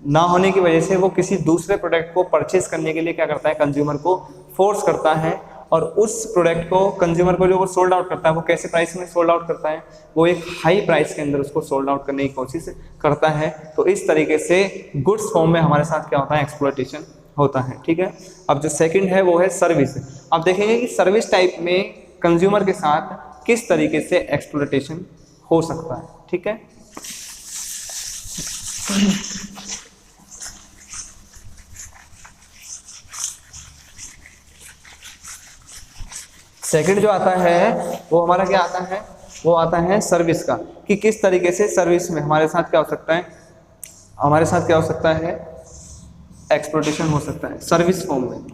ना होने की वजह से वो किसी दूसरे प्रोडक्ट को परचेस करने के लिए क्या करता है, कंज्यूमर को फोर्स करता है, और उस प्रोडक्ट को कंज्यूमर को जो वो सोल्ड आउट करता है, वो कैसे प्राइस में सोल्ड आउट करता है, वो एक हाई प्राइस के अंदर उसको सोल्ड आउट करने की कोशिश करता है। तो इस तरीके से गुड्स फॉर्म में हमारे साथ क्या होता है, एक्सप्लॉयटेशन होता है, ठीक है। अब जो सेकंड है वो है सर्विस। अब देखेंगे कि सर्विस टाइप में कंज्यूमर के साथ किस तरीके से एक्सप्लॉयटेशन हो सकता है, ठीक है। सेकंड जो आता है वो हमारा क्या आता है, वो आता है सर्विस का, कि किस तरीके से सर्विस में हमारे साथ क्या हो सकता है, हमारे साथ क्या हो सकता है, एक्सप्लॉयटेशन हो सकता है सर्विस फॉर्म में।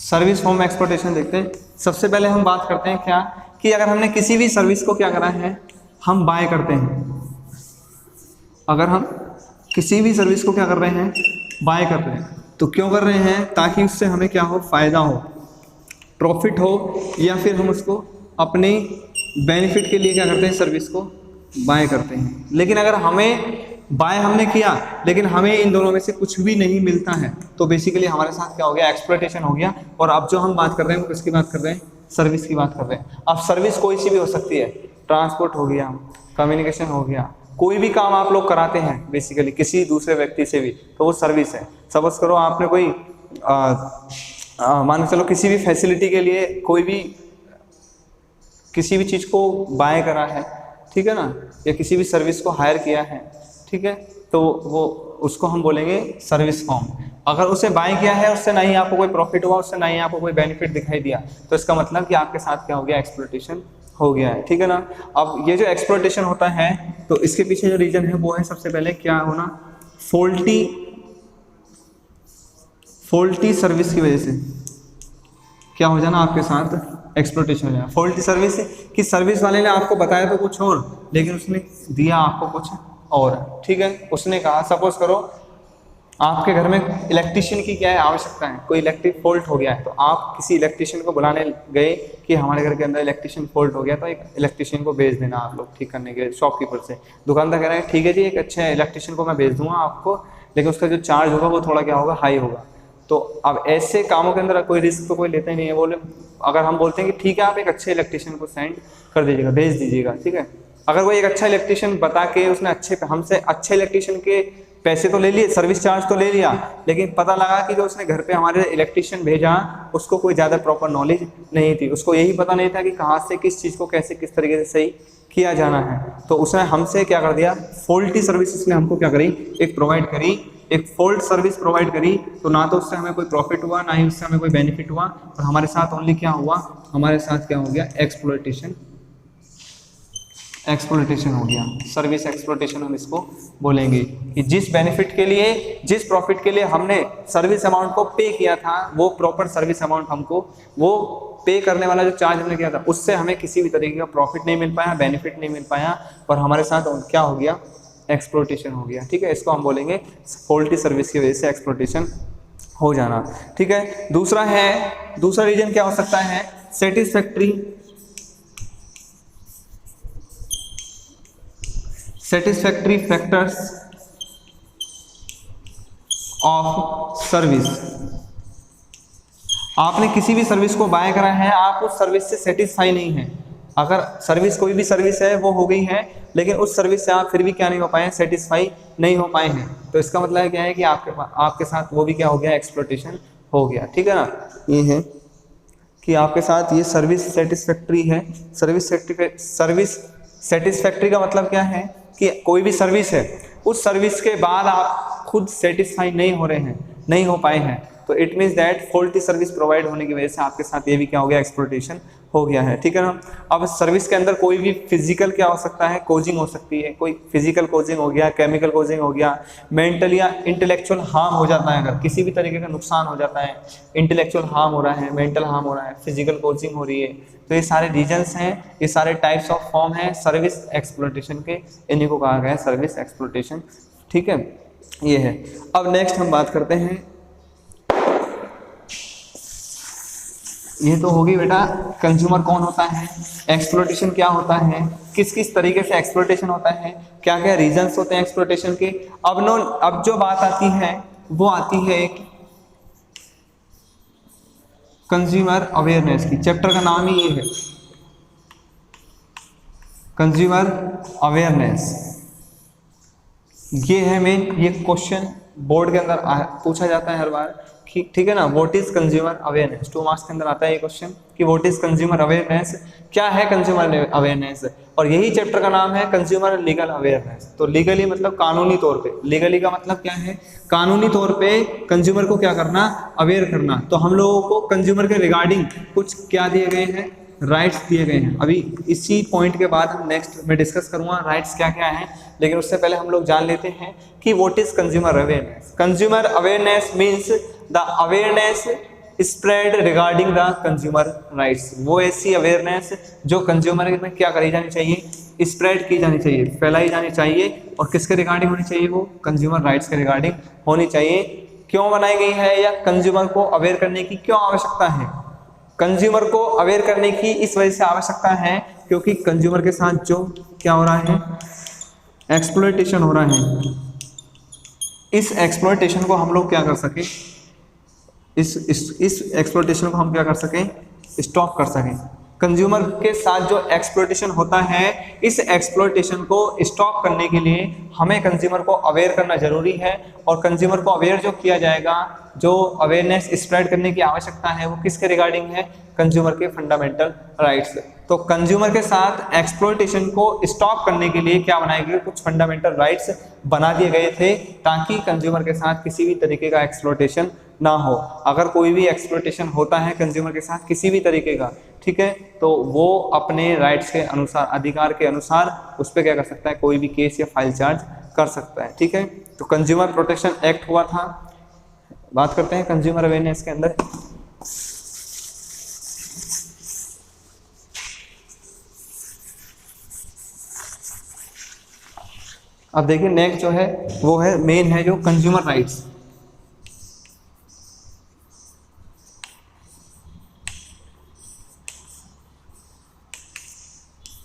सर्विस फॉर्म में एक्सप्लॉयटेशन देखते हैं। सबसे पहले हम बात करते हैं क्या, कि अगर हमने किसी भी सर्विस को क्या करा है, हम बाय करते हैं, अगर हम किसी भी सर्विस को क्या कर रहे हैं, बाय कर रहे हैं, तो क्यों कर रहे हैं, ताकि उससे हमें क्या हो, फायदा हो, प्रॉफिट हो, या फिर हम उसको अपने बेनिफिट के लिए क्या करते हैं, सर्विस को बाय करते हैं। लेकिन अगर हमें बाय हमने किया लेकिन हमें इन दोनों में से कुछ भी नहीं मिलता है, तो बेसिकली हमारे साथ क्या हो गया, एक्सप्लॉयटेशन हो गया। और अब जो हम बात कर रहे हैं वो किसकी बात कर रहे हैं, सर्विस की बात कर रहे हैं। अब सर्विस कोई सी भी हो सकती है, ट्रांसपोर्ट हो गया, कम्युनिकेशन हो गया, कोई भी काम आप लोग कराते हैं बेसिकली किसी दूसरे व्यक्ति से भी, तो वो सर्विस है। सपोज करो आपने कोई मान के चलो किसी भी फैसिलिटी के लिए कोई भी किसी भी चीज़ को बाय करा है, ठीक है ना, या किसी भी सर्विस को हायर किया है, ठीक है, तो वो उसको हम बोलेंगे सर्विस फॉर्म। अगर उसे बाय किया है, उससे ना ही आपको कोई प्रॉफिट हुआ, उससे ना ही आपको कोई बेनिफिट दिखाई दिया, तो इसका मतलब कि आपके साथ क्या हो गया, एक्सप्लॉयटेशन हो गया है, ठीक है ना। अब ये जो एक्सप्लॉयटेशन होता है, तो इसके पीछे जो रीजन है वो है सबसे पहले क्या होना, फॉल्टी सर्विस की वजह से क्या हो जाना, आपके साथ एक्सप्लॉयटेशन हो जाना। फॉल्टी सर्विस कि सर्विस वाले ने आपको बताया तो कुछ और, लेकिन उसने दिया आपको कुछ और, ठीक है। उसने कहा, सपोज करो आपके घर में इलेक्ट्रिशियन की क्या है आवश्यकता है, कोई इलेक्ट्रिक फॉल्ट हो गया है, तो आप किसी इलेक्ट्रिशियन को बुलाने गए कि हमारे घर के अंदर इलेक्ट्रिशियन फॉल्ट हो गया, तो एक इलेक्ट्रिशियन को भेज देना आप लोग ठीक करने के, शॉपकीपर से। दुकानदार कह रहे हैं ठीक है जी, एक अच्छे इलेक्ट्रिशियन को मैं भेज दूंगा आपको, लेकिन उसका जो चार्ज होगा वो थोड़ा क्या होगा, हाई होगा। तो अब ऐसे कामों के अंदर कोई रिस्क तो कोई लेता ही नहीं है। बोले अगर हम बोलते हैं कि ठीक है आप एक अच्छे इलेक्ट्रिशियन को सेंड कर दीजिएगा, भेज दीजिएगा, ठीक है। अगर वो एक अच्छा इलेक्ट्रिशियन बता के उसने हमसे अच्छे इलेक्ट्रिशियन के पैसे तो ले लिए, सर्विस चार्ज तो ले लिया, लेकिन पता लगा कि जो उसने घर पे हमारे इलेक्ट्रिशियन भेजा उसको कोई ज़्यादा प्रॉपर नॉलेज नहीं थी, उसको यही पता नहीं था कि कहाँ से किस चीज़ को कैसे किस तरीके से सही किया जाना है, तो उसने हमसे क्या कर दिया, फॉल्टी सर्विस उसने हमको क्या करी, एक प्रोवाइड करी, एक फॉल्ट सर्विस प्रोवाइड करी। तो ना तो उससे हमें कोई प्रॉफिट हुआ, ना ही उससे हमें कोई बेनिफिट हुआ, और हमारे साथ ओनली क्या हुआ, हमारे साथ क्या हो गया, एक्सप्लॉयटेशन हो गया। सर्विस एक्सप्लॉयटेशन हम इसको बोलेंगे कि जिस बेनिफिट के लिए, जिस प्रॉफिट के लिए हमने सर्विस अमाउंट को पे किया था, वो प्रॉपर सर्विस अमाउंट हमको, वो पे करने वाला जो चार्ज हमने किया था उससे हमें किसी भी तरीके का प्रॉफिट नहीं मिल पाया, बेनिफिट नहीं मिल पाया, और हमारे साथ क्या हो गया, एक्सप्लॉयटेशन हो गया, ठीक है। इसको हम बोलेंगे फॉल्टी सर्विस की वजह से एक्सप्लॉयटेशन हो जाना, ठीक है। दूसरा रीजन क्या हो सकता है, सेटिस्फैक्ट्री फैक्टर्स ऑफ सर्विस। आपने किसी भी सर्विस को बाय करा है, आप उस सर्विस से सेटिस्फाई नहीं है। अगर सर्विस कोई भी सर्विस है वो हो गई है, लेकिन उस सर्विस से आप फिर भी क्या नहीं हो पाए, सेटिस्फाई नहीं हो पाए हैं, तो इसका मतलब क्या है कि आपके साथ वो भी क्या हो गया, एक्सप्लॉयटेशन हो गया, ठीक है ना। ये है कि आपके साथ ये सर्विस सेटिस्फैक्ट्री है। सर्विस सेटिस्फैक्ट्री का मतलब क्या है कि कोई भी सर्विस है, उस सर्विस के बाद आप खुद सेटिस्फाई नहीं हो रहे हैं, नहीं हो पाए हैं, तो it means that faulty service provide होने की वजह से आपके साथ ये भी क्या हो गया, एक्सप्लॉयटेशन हो गया है, ठीक है ना। अब सर्विस के अंदर कोई भी फिजिकल क्या हो सकता है, कोजिंग हो सकती है, कोई फिजिकल कोजिंग हो गया, केमिकल कोजिंग हो गया, मेंटल या इंटेलेक्चुअल हार्म हो जाता है, अगर किसी भी तरीके का नुकसान हो जाता है, इंटेलेक्चुअल हार्म हो रहा है, मेंटल हार्म हो रहा है, फिजिकल कोजिंग हो रही है, तो ये सारे रीजन्स हैं, ये सारे टाइप्स ऑफ फॉर्म हैं सर्विस एक्सप्लॉयटेशन के, इन्हीं को कहा गया है सर्विस एक्सप्लॉयटेशन, ठीक है। ये है। अब नेक्स्ट हम बात करते हैं, ये तो होगी बेटा कंज्यूमर कौन होता है, एक्सप्लॉयटेशन क्या होता है, किस किस तरीके से एक्सप्लॉयटेशन होता है, क्या क्या रीजंस होते हैं एक्सप्लॉयटेशन के। अब जो बात आती है वो आती है एक कंज्यूमर अवेयरनेस की। चैप्टर का नाम ही ये है, कंज्यूमर अवेयरनेस। ये है मेन, ये क्वेश्चन बोर्ड के अंदर पूछा जाता है हर बार, ठीक है ना। What is consumer awareness, 2 marks के अंदर आता है ये क्वेश्चन कि व्हाट इज कंज्यूमर अवेयरनेस, क्या है कंज्यूमर अवेयरनेस। और यही चैप्टर का नाम है कंज्यूमर लीगल अवेयरनेस। तो लीगली मतलब कानूनी तौर पे, लीगली का मतलब क्या है, कानूनी तौर पे कंज्यूमर को क्या करना, अवेयर करना। तो हम लोगों को कंज्यूमर के रिगार्डिंग कुछ क्या दिए गए हैं, राइट्स दिए गए हैं। अभी इसी पॉइंट के बाद हम नेक्स्ट में डिस्कस करूंगा राइट्स क्या क्या हैं, लेकिन उससे पहले हम लोग जान लेते हैं कि what is consumer awareness. Consumer awareness means the awareness spread regarding the consumer rights. वो ऐसी अवेयरनेस जो कंज्यूमर में क्या करी जानी चाहिए, स्प्रेड की जानी चाहिए, फैलाई जानी चाहिए, और किसके रिगार्डिंग होनी चाहिए, वो कंज्यूमर राइट्स के रिगार्डिंग होनी चाहिए। क्यों बनाई गई है, या कंज्यूमर को अवेयर करने की क्यों आवश्यकता है। कंज्यूमर को अवेयर करने की इस वजह से आवश्यकता है क्योंकि कंज्यूमर के साथ जो क्या हो रहा है, एक्सप्लॉयटेशन हो रहा है, इस एक्सप्लॉयटेशन को हम लोग क्या कर सके, इस एक्सप्लॉयटेशन को हम क्या कर सकें, स्टॉप कर सकें। कंज्यूमर के साथ जो एक्सप्लॉयटेशन होता है, इस एक्सप्लॉयटेशन को स्टॉप करने के लिए हमें कंज्यूमर को अवेयर करना जरूरी है। और कंज्यूमर को अवेयर जो किया जाएगा, जो अवेयरनेस स्प्रेड करने की आवश्यकता है, वो किसके रिगार्डिंग है, कंज्यूमर के फंडामेंटल राइट्स। तो कंज्यूमर के साथ एक्सप्लॉयटेशन को स्टॉप करने के लिए क्या बनाए गए, कुछ फंडामेंटल राइट्स बना दिए गए थे ताकि कंज्यूमर के साथ किसी भी तरीके का एक्सप्लॉयटेशन ना हो। अगर कोई भी एक्सप्लॉयटेशन होता है कंज्यूमर के साथ किसी भी तरीके का, ठीक है, तो वो अपने राइट्स के अनुसार, अधिकार के अनुसार उस पर क्या कर सकता है, कोई भी केस या फाइल चार्ज कर सकता है, ठीक है। तो कंज्यूमर प्रोटेक्शन एक्ट हुआ था। बात करते हैं कंज्यूमर अवेयरनेस के अंदर। अब देखिए नेक्स्ट जो है वो है मेन है जो कंज्यूमर राइट्स।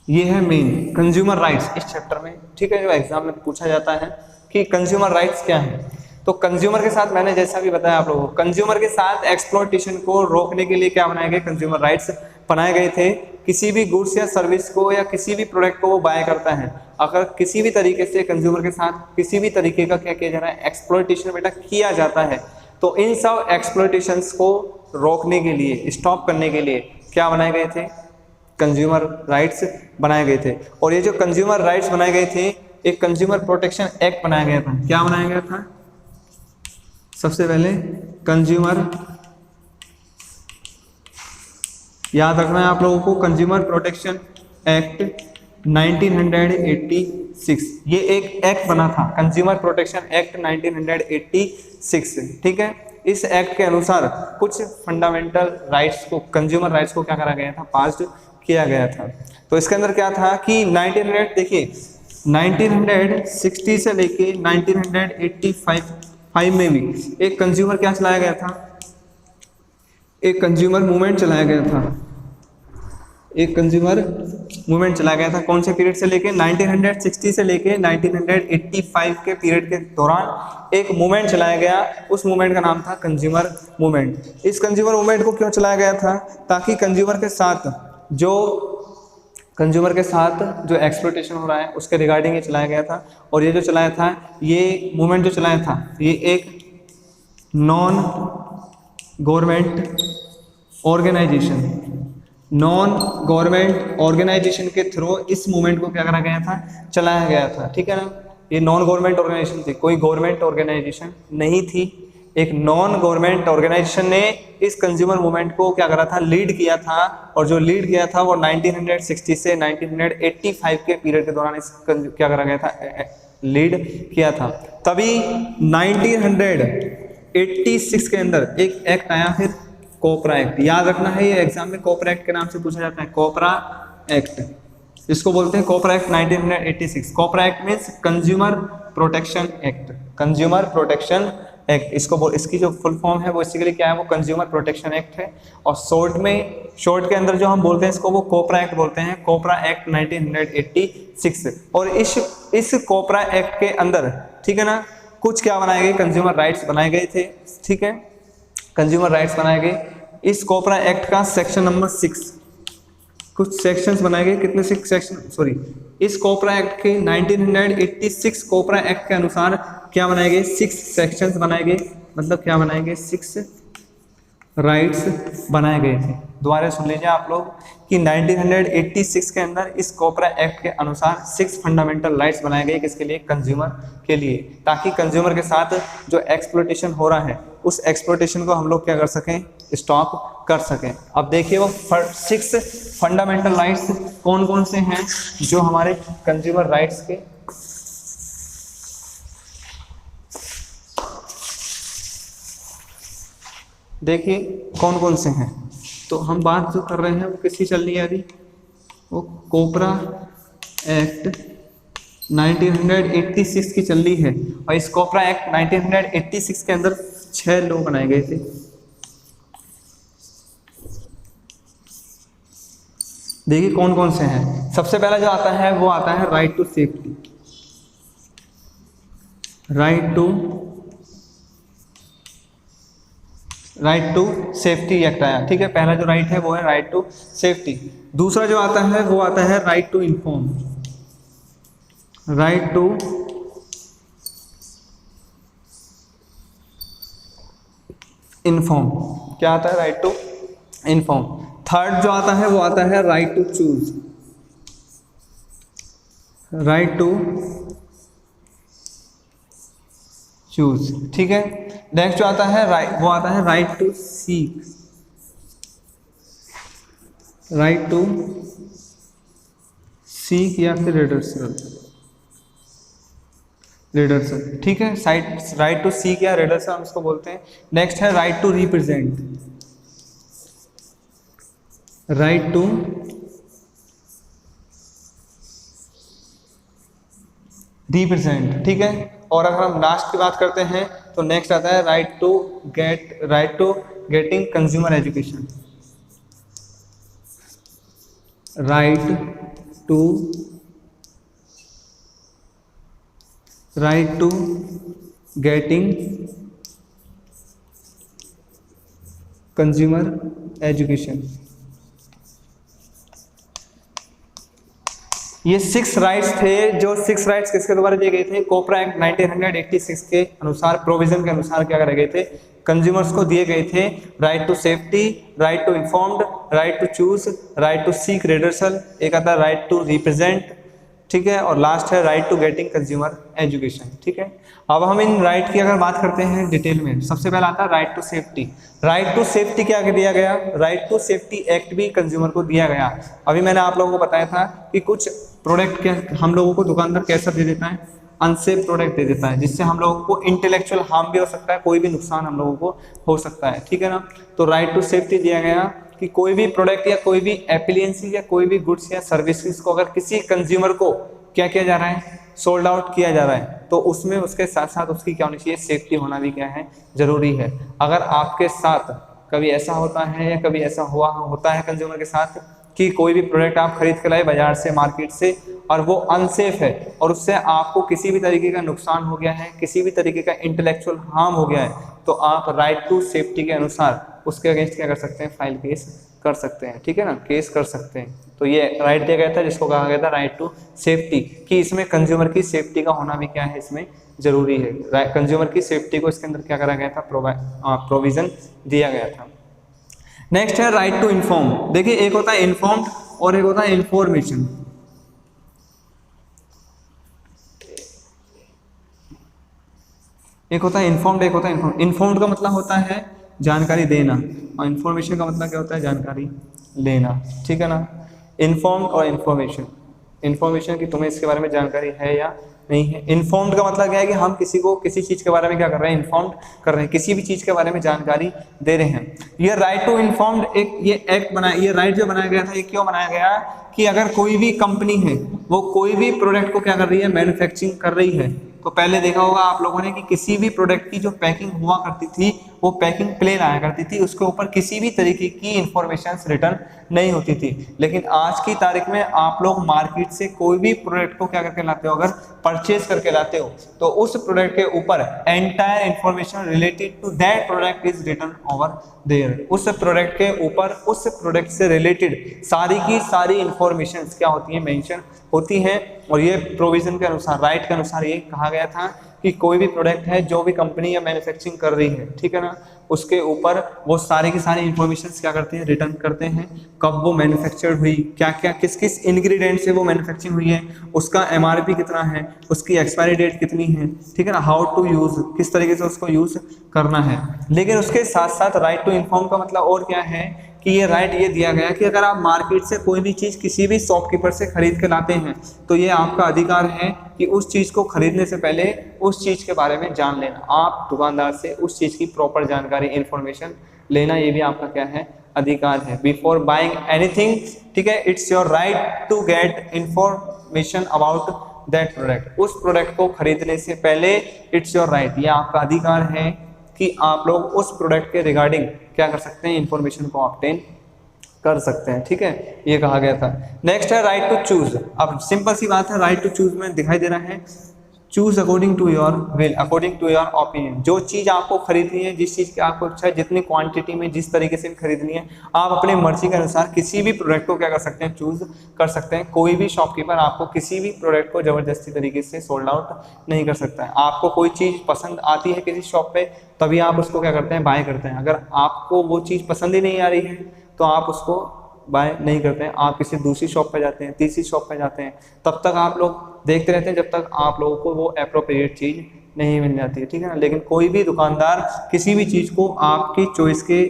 ये है मेन कंज्यूमर राइट्स इस चैप्टर में, ठीक है, जो एग्जाम में पूछा जाता है कि कंज्यूमर राइट्स क्या है। तो कंज्यूमर के साथ मैंने जैसा भी बताया आप लोगों को, कंज्यूमर के साथ एक्सप्लॉयटेशन को रोकने के लिए क्या बनाए गए, कंज्यूमर राइट्स बनाए गए थे। किसी भी गुड्स या सर्विस को या किसी भी प्रोडक्ट को वो बाय करता है, अगर किसी भी तरीके से कंज्यूमर के साथ किसी भी तरीके का क्या किया जा रहा है, एक्सप्लॉयटेशन बेटा किया जाता है, तो इन सब एक्सप्लॉयटेशंस को रोकने के लिए, स्टॉप करने के लिए क्या बनाए गए थे, कंज्यूमर राइट्स बनाए गए थे। और ये जो कंज्यूमर राइट्स बनाए गए थे, एक कंज्यूमर प्रोटेक्शन एक्ट बनाया गया था। क्या बनाया गया था, सबसे पहले कंज्यूमर, याद रखना है आप लोगों को, कंज्यूमर प्रोटेक्शन एक्ट 1986, ये एक एक्ट बना था, कंज्यूमर प्रोटेक्शन एक्ट 1986, ठीक है। इस एक्ट के अनुसार कुछ फंडामेंटल राइट्स को, कंज्यूमर राइट्स को क्या करा गया था, पास किया गया था। तो इसके अंदर क्या था कि 1960 से लेके 1985 1995 में भी एक कंज्यूमर क्या चलाया गया था, एक कंज्यूमर मूवमेंट चलाया गया था, एक कंज्यूमर मूवमेंट चलाया गया था। कौन से पीरियड से लेके 1960 से लेके 1985 के पीरियड के दौरान एक मूवमेंट चलाया गया। उस मूवमेंट का नाम था कंज्यूमर मूवमेंट। इस कंज्यूमर मूवमेंट को क्यों चलाया गया था, ताकि कंज्यूमर के साथ जो एक्सप्लॉयटेशन हो रहा है उसके रिगार्डिंग ये चलाया गया था। और ये जो चलाया था, ये मूवमेंट जो चलाया था, ये एक नॉन गवर्नमेंट ऑर्गेनाइजेशन के थ्रू इस मूवमेंट को क्या करा गया था, चलाया गया था। ठीक है ना, ये नॉन गवर्नमेंट ऑर्गेनाइजेशन थी, कोई गवर्नमेंट ऑर्गेनाइजेशन नहीं थी। एक नॉन गवर्नमेंट ऑर्गेनाइजेशन ने इस कंज्यूमर मूवमेंट को क्या करा था, लीड किया था। और जो लीड किया था वो 1960 से 1985 के पीरियड के दौरान इस क्या करा गया था, लीड किया था। तभी 1986 के अंदर एक एक्ट आया, फिर कोपरा एक्ट। याद रखना है, ये एग्जाम में कोपरा एक्ट के नाम से पूछा जाता है, कोपरा एक्ट, इसको बोलते हैं COPRA act 1986। COPRA act means consumer protection act, consumer protection act. इसकी जो फुल फॉर्म है वो बेसिकली क्या है, वो कंज्यूमर प्रोटेक्शन एक्ट है। और शॉर्ट के अंदर जो हम बोलते हैं इसको, वो कोपरा एक्ट बोलते हैं, कोपरा एक्ट 1986। और इस कोपरा एक्ट के अंदर, ठीक है ना, कुछ क्या बनाए गए, कंज्यूमर राइट्स बनाए गए थे। ठीक है, कंज्यूमर राइट्स बनाए गए। इस कोपरा एक्ट का सेक्शन नंबर 6, कुछ सेक्शंस बनाए गए, कितने 6 सेक्शन, सॉरी, इस कोपरा एक्ट के 1986 कोपरा एक्ट के अनुसार क्या बनाए गए, 6 सेक्शंस बनाए गए। मतलब क्या बनाए गए, 6 राइट्स बनाए गए थे। दोबारा सुन लीजिए आप लोग कि 1986 के अंदर इस कोपरा एक्ट के अनुसार 6 फंडामेंटल राइट्स बनाए गए, किसके लिए, कंज्यूमर के लिए, ताकि कंज्यूमर के साथ जो एक्सप्लॉयटेशन हो रहा है उस एक्सप्लॉयटेशन को हम लोग क्या कर सकें, स्टॉप कर सकें। अब देखिए वो 6 फंडामेंटल राइट्स कौन कौन से हैं जो हमारे कंज्यूमर राइट्स के, देखिए कौन कौन से हैं। तो हम बात जो कर रहे हैं वो किसकी चल रही है अभी, वो कोपरा एक्ट 1986 की चल रही है। और इस कोपरा एक्ट 1986 के अंदर 6 लॉ बनाए गए थे। देखिए कौन कौन से हैं। सबसे पहला जो आता है वो आता है right to safety, right to safety act आया। ठीक है, पहला जो राइट है वो है राइट टू सेफ्टी। दूसरा जो आता है वो आता है right to inform, right to inform, क्या आता है, राइट टू इन्फॉर्म। थर्ड जो आता है वो आता है right to choose, right to choose. ठीक है, नेक्स्ट जो आता है वो आता है right to seek, right to seek या फिर रिडर्सल। ठीक है, राइट टू सीक या रिडर्सल हम इसको बोलते हैं। नेक्स्ट है right to represent, right to represent. ठीक है, और अगर हम लास्ट की बात करते हैं तो नेक्स्ट आता है right to getting consumer education, right to getting consumer education. ये 6 राइट्स थे, जो 6 राइट्स किसके द्वारा दिए गए थे, कोपरा एक्ट 1986 के अनुसार, प्रोविजन के अनुसार क्या करे गए थे, कंज्यूमर्स को दिए गए थे। Right to safety, right to informed, right to choose, right to seek redressal, एक आता है राइट टू रिप्रेजेंट। ठीक है, और लास्ट है right to getting consumer education. ठीक है, अब हम इन राइट की अगर बात करते हैं डिटेल में, सबसे पहला आता है right to safety. Right to safety क्या दिया गया, राइट टू सेफ्टी एक्ट भी कंज्यूमर को दिया गया। अभी मैंने आप लोगों को बताया था कि कुछ प्रोडक्ट क्या हम लोगों को दुकानदार कैसा दे देता है, अनसेफ प्रोडक्ट दे देता है, जिससे हम लोगों को इंटेलेक्चुअल हार्म भी हो सकता है, कोई भी नुकसान हम लोगों को हो सकता है। ठीक है ना, तो राइट टू सेफ्टी दिया गया कि कोई भी प्रोडक्ट या कोई भी एप्लियंसेस या कोई भी गुड्स या सर्विसेज को अगर किसी कंज्यूमर को क्या किया जा रहा है, सोल्ड आउट किया जा रहा है, तो उसमें उसके साथ साथ उसकी क्या होनी चाहिए, सेफ्टी होना भी क्या है, जरूरी है। अगर आपके साथ कभी ऐसा होता है या कभी ऐसा हुआ होता है कंज्यूमर के साथ कि कोई भी प्रोडक्ट आप खरीद कर लाए बाजार से, मार्केट से, और वो अनसेफ है और उससे आपको किसी भी तरीके का नुकसान हो गया है, किसी भी तरीके का इंटेलेक्चुअल हार्म हो गया है, तो आप राइट टू सेफ्टी के अनुसार उसके अगेंस्ट क्या कर सकते हैं, फाइल केस कर सकते हैं, ठीक है ना, केस कर सकते हैं। तो ये राइट दिया गया था जिसको कहा गया था राइट टू सेफ्टी, कि इसमें कंज्यूमर की सेफ्टी का होना भी क्या है, इसमें जरूरी है। कंज्यूमर की सेफ्टी को इसके अंदर क्या करा गया था, प्रोविजन दिया गया था। नेक्स्ट है राइट टू इन्फॉर्म। देखिए एक होता है इन्फॉर्म्ड और एक होता है इंफॉर्मेशन। एक होता है इन्फॉर्म्ड, एक होता है इन्फॉर्म्ड। इन्फॉर्म्ड का मतलब होता है जानकारी देना और इन्फॉर्मेशन का मतलब क्या होता है, जानकारी लेना, ठीक है ना। इन्फॉर्म्ड और इन्फॉर्मेशन, इन्फॉर्मेशन की तुम्हें इसके बारे में जानकारी है या नहीं है। इन्फॉर्म्ड का मतलब क्या है कि हम किसी को किसी चीज के बारे में क्या कर रहे हैं, इन्फॉर्म्ड कर रहे हैं, किसी भी चीज के बारे में जानकारी दे रहे हैं। ये राइट टू इन्फॉर्म्ड एक ये एक्ट बनाया, ये राइट जो बनाया गया था, ये क्यों बनाया गया कि अगर कोई भी कंपनी है वो कोई भी प्रोडक्ट को क्या कर रही है, मैन्युफैक्चरिंग कर रही है, तो पहले देखा होगा आप लोगों ने कि किसी भी प्रोडक्ट की जो पैकिंग हुआ करती थी वो पैकिंग प्लेन आया करती थी, उसके ऊपर किसी भी तरीके की इंफॉर्मेशन रिटर्न नहीं होती थी। लेकिन आज की तारीख में आप लोग मार्केट से कोई भी प्रोडक्ट को क्या करके लाते हो, अगर परचेज करके लाते हो, तो उस प्रोडक्ट के ऊपर entire information related to that product is written over there. उस प्रोडक्ट के ऊपर उस प्रोडक्ट से रिलेटेड सारी की सारी इंफॉर्मेशन क्या होती है, मेंशन होती हैं। और ये प्रोविजन के अनुसार, राइट के अनुसार ये कहा गया था कि कोई भी प्रोडक्ट है जो भी कंपनी या मैन्युफैक्चरिंग कर रही है, ठीक है ना, उसके ऊपर वो सारे की सारी इंफॉर्मेशन क्या करते हैं, रिटर्न करते हैं। कब वो मैन्युफैक्चर्ड हुई, क्या क्या किस किस इंग्रेडिएंट से वो मैन्युफैक्चरिंग हुई है, उसका एमआरपी कितना है, उसकी एक्सपायरी डेट कितनी है, ठीक है ना, हाउ टू यूज, किस तरीके से उसको यूज करना है। लेकिन उसके साथ साथ राइट टू इन्फॉर्म का मतलब और क्या है कि ये राइट ये दिया गया कि अगर आप मार्केट से कोई भी चीज़ किसी भी शॉपकीपर से खरीद के लाते हैं, तो ये आपका अधिकार है कि उस चीज़ को खरीदने से पहले उस चीज़ के बारे में जान लेना। आप दुकानदार से उस चीज़ की प्रॉपर जानकारी, इंफॉर्मेशन लेना, ये भी आपका क्या है, अधिकार है। बिफोर बाइंग एनीथिंग, ठीक है, it's your right to get information about that product. उस प्रोडक्ट को खरीदने से पहले इट्स योर राइट, ये आपका अधिकार है कि आप लोग उस प्रोडक्ट के रिगार्डिंग क्या कर सकते हैं, इंफॉर्मेशन को ऑब्टेन कर सकते हैं, ठीक है, ये कहा गया था। नेक्स्ट है राइट टू चूज। अब सिंपल सी बात है, राइट टू चूज में दिखाई दे रहा है choose according to your will, according to your opinion. जो चीज़ आपको खरीदनी है, जिस चीज़ की आपको इच्छा है, जितनी क्वांटिटी में, जिस तरीके से खरीदनी है, आप अपने मर्जी के अनुसार किसी भी प्रोडक्ट को क्या कर सकते हैं, चूज कर सकते हैं। कोई भी शॉपकीपर आपको किसी भी प्रोडक्ट को जबरदस्ती तरीके से सोल्ड आउट नहीं कर सकता है। आपको कोई चीज़ पसंद आती है किसी शॉप पे, तभी आप उसको क्या करते हैं, बाय करते हैं। अगर आपको वो चीज़ पसंद ही नहीं आ रही है तो आप उसको बाय नहीं करते हैं, आप किसी दूसरी शॉप पे जाते हैं, तीसरी शॉप पे जाते हैं, तब तक आप लोग देखते रहते हैं जब तक आप लोगों को वो अप्रोप्रिएट चीज़ नहीं मिल जाती है, ठीक है ना। लेकिन कोई भी दुकानदार किसी भी चीज़ को आपकी चॉइस के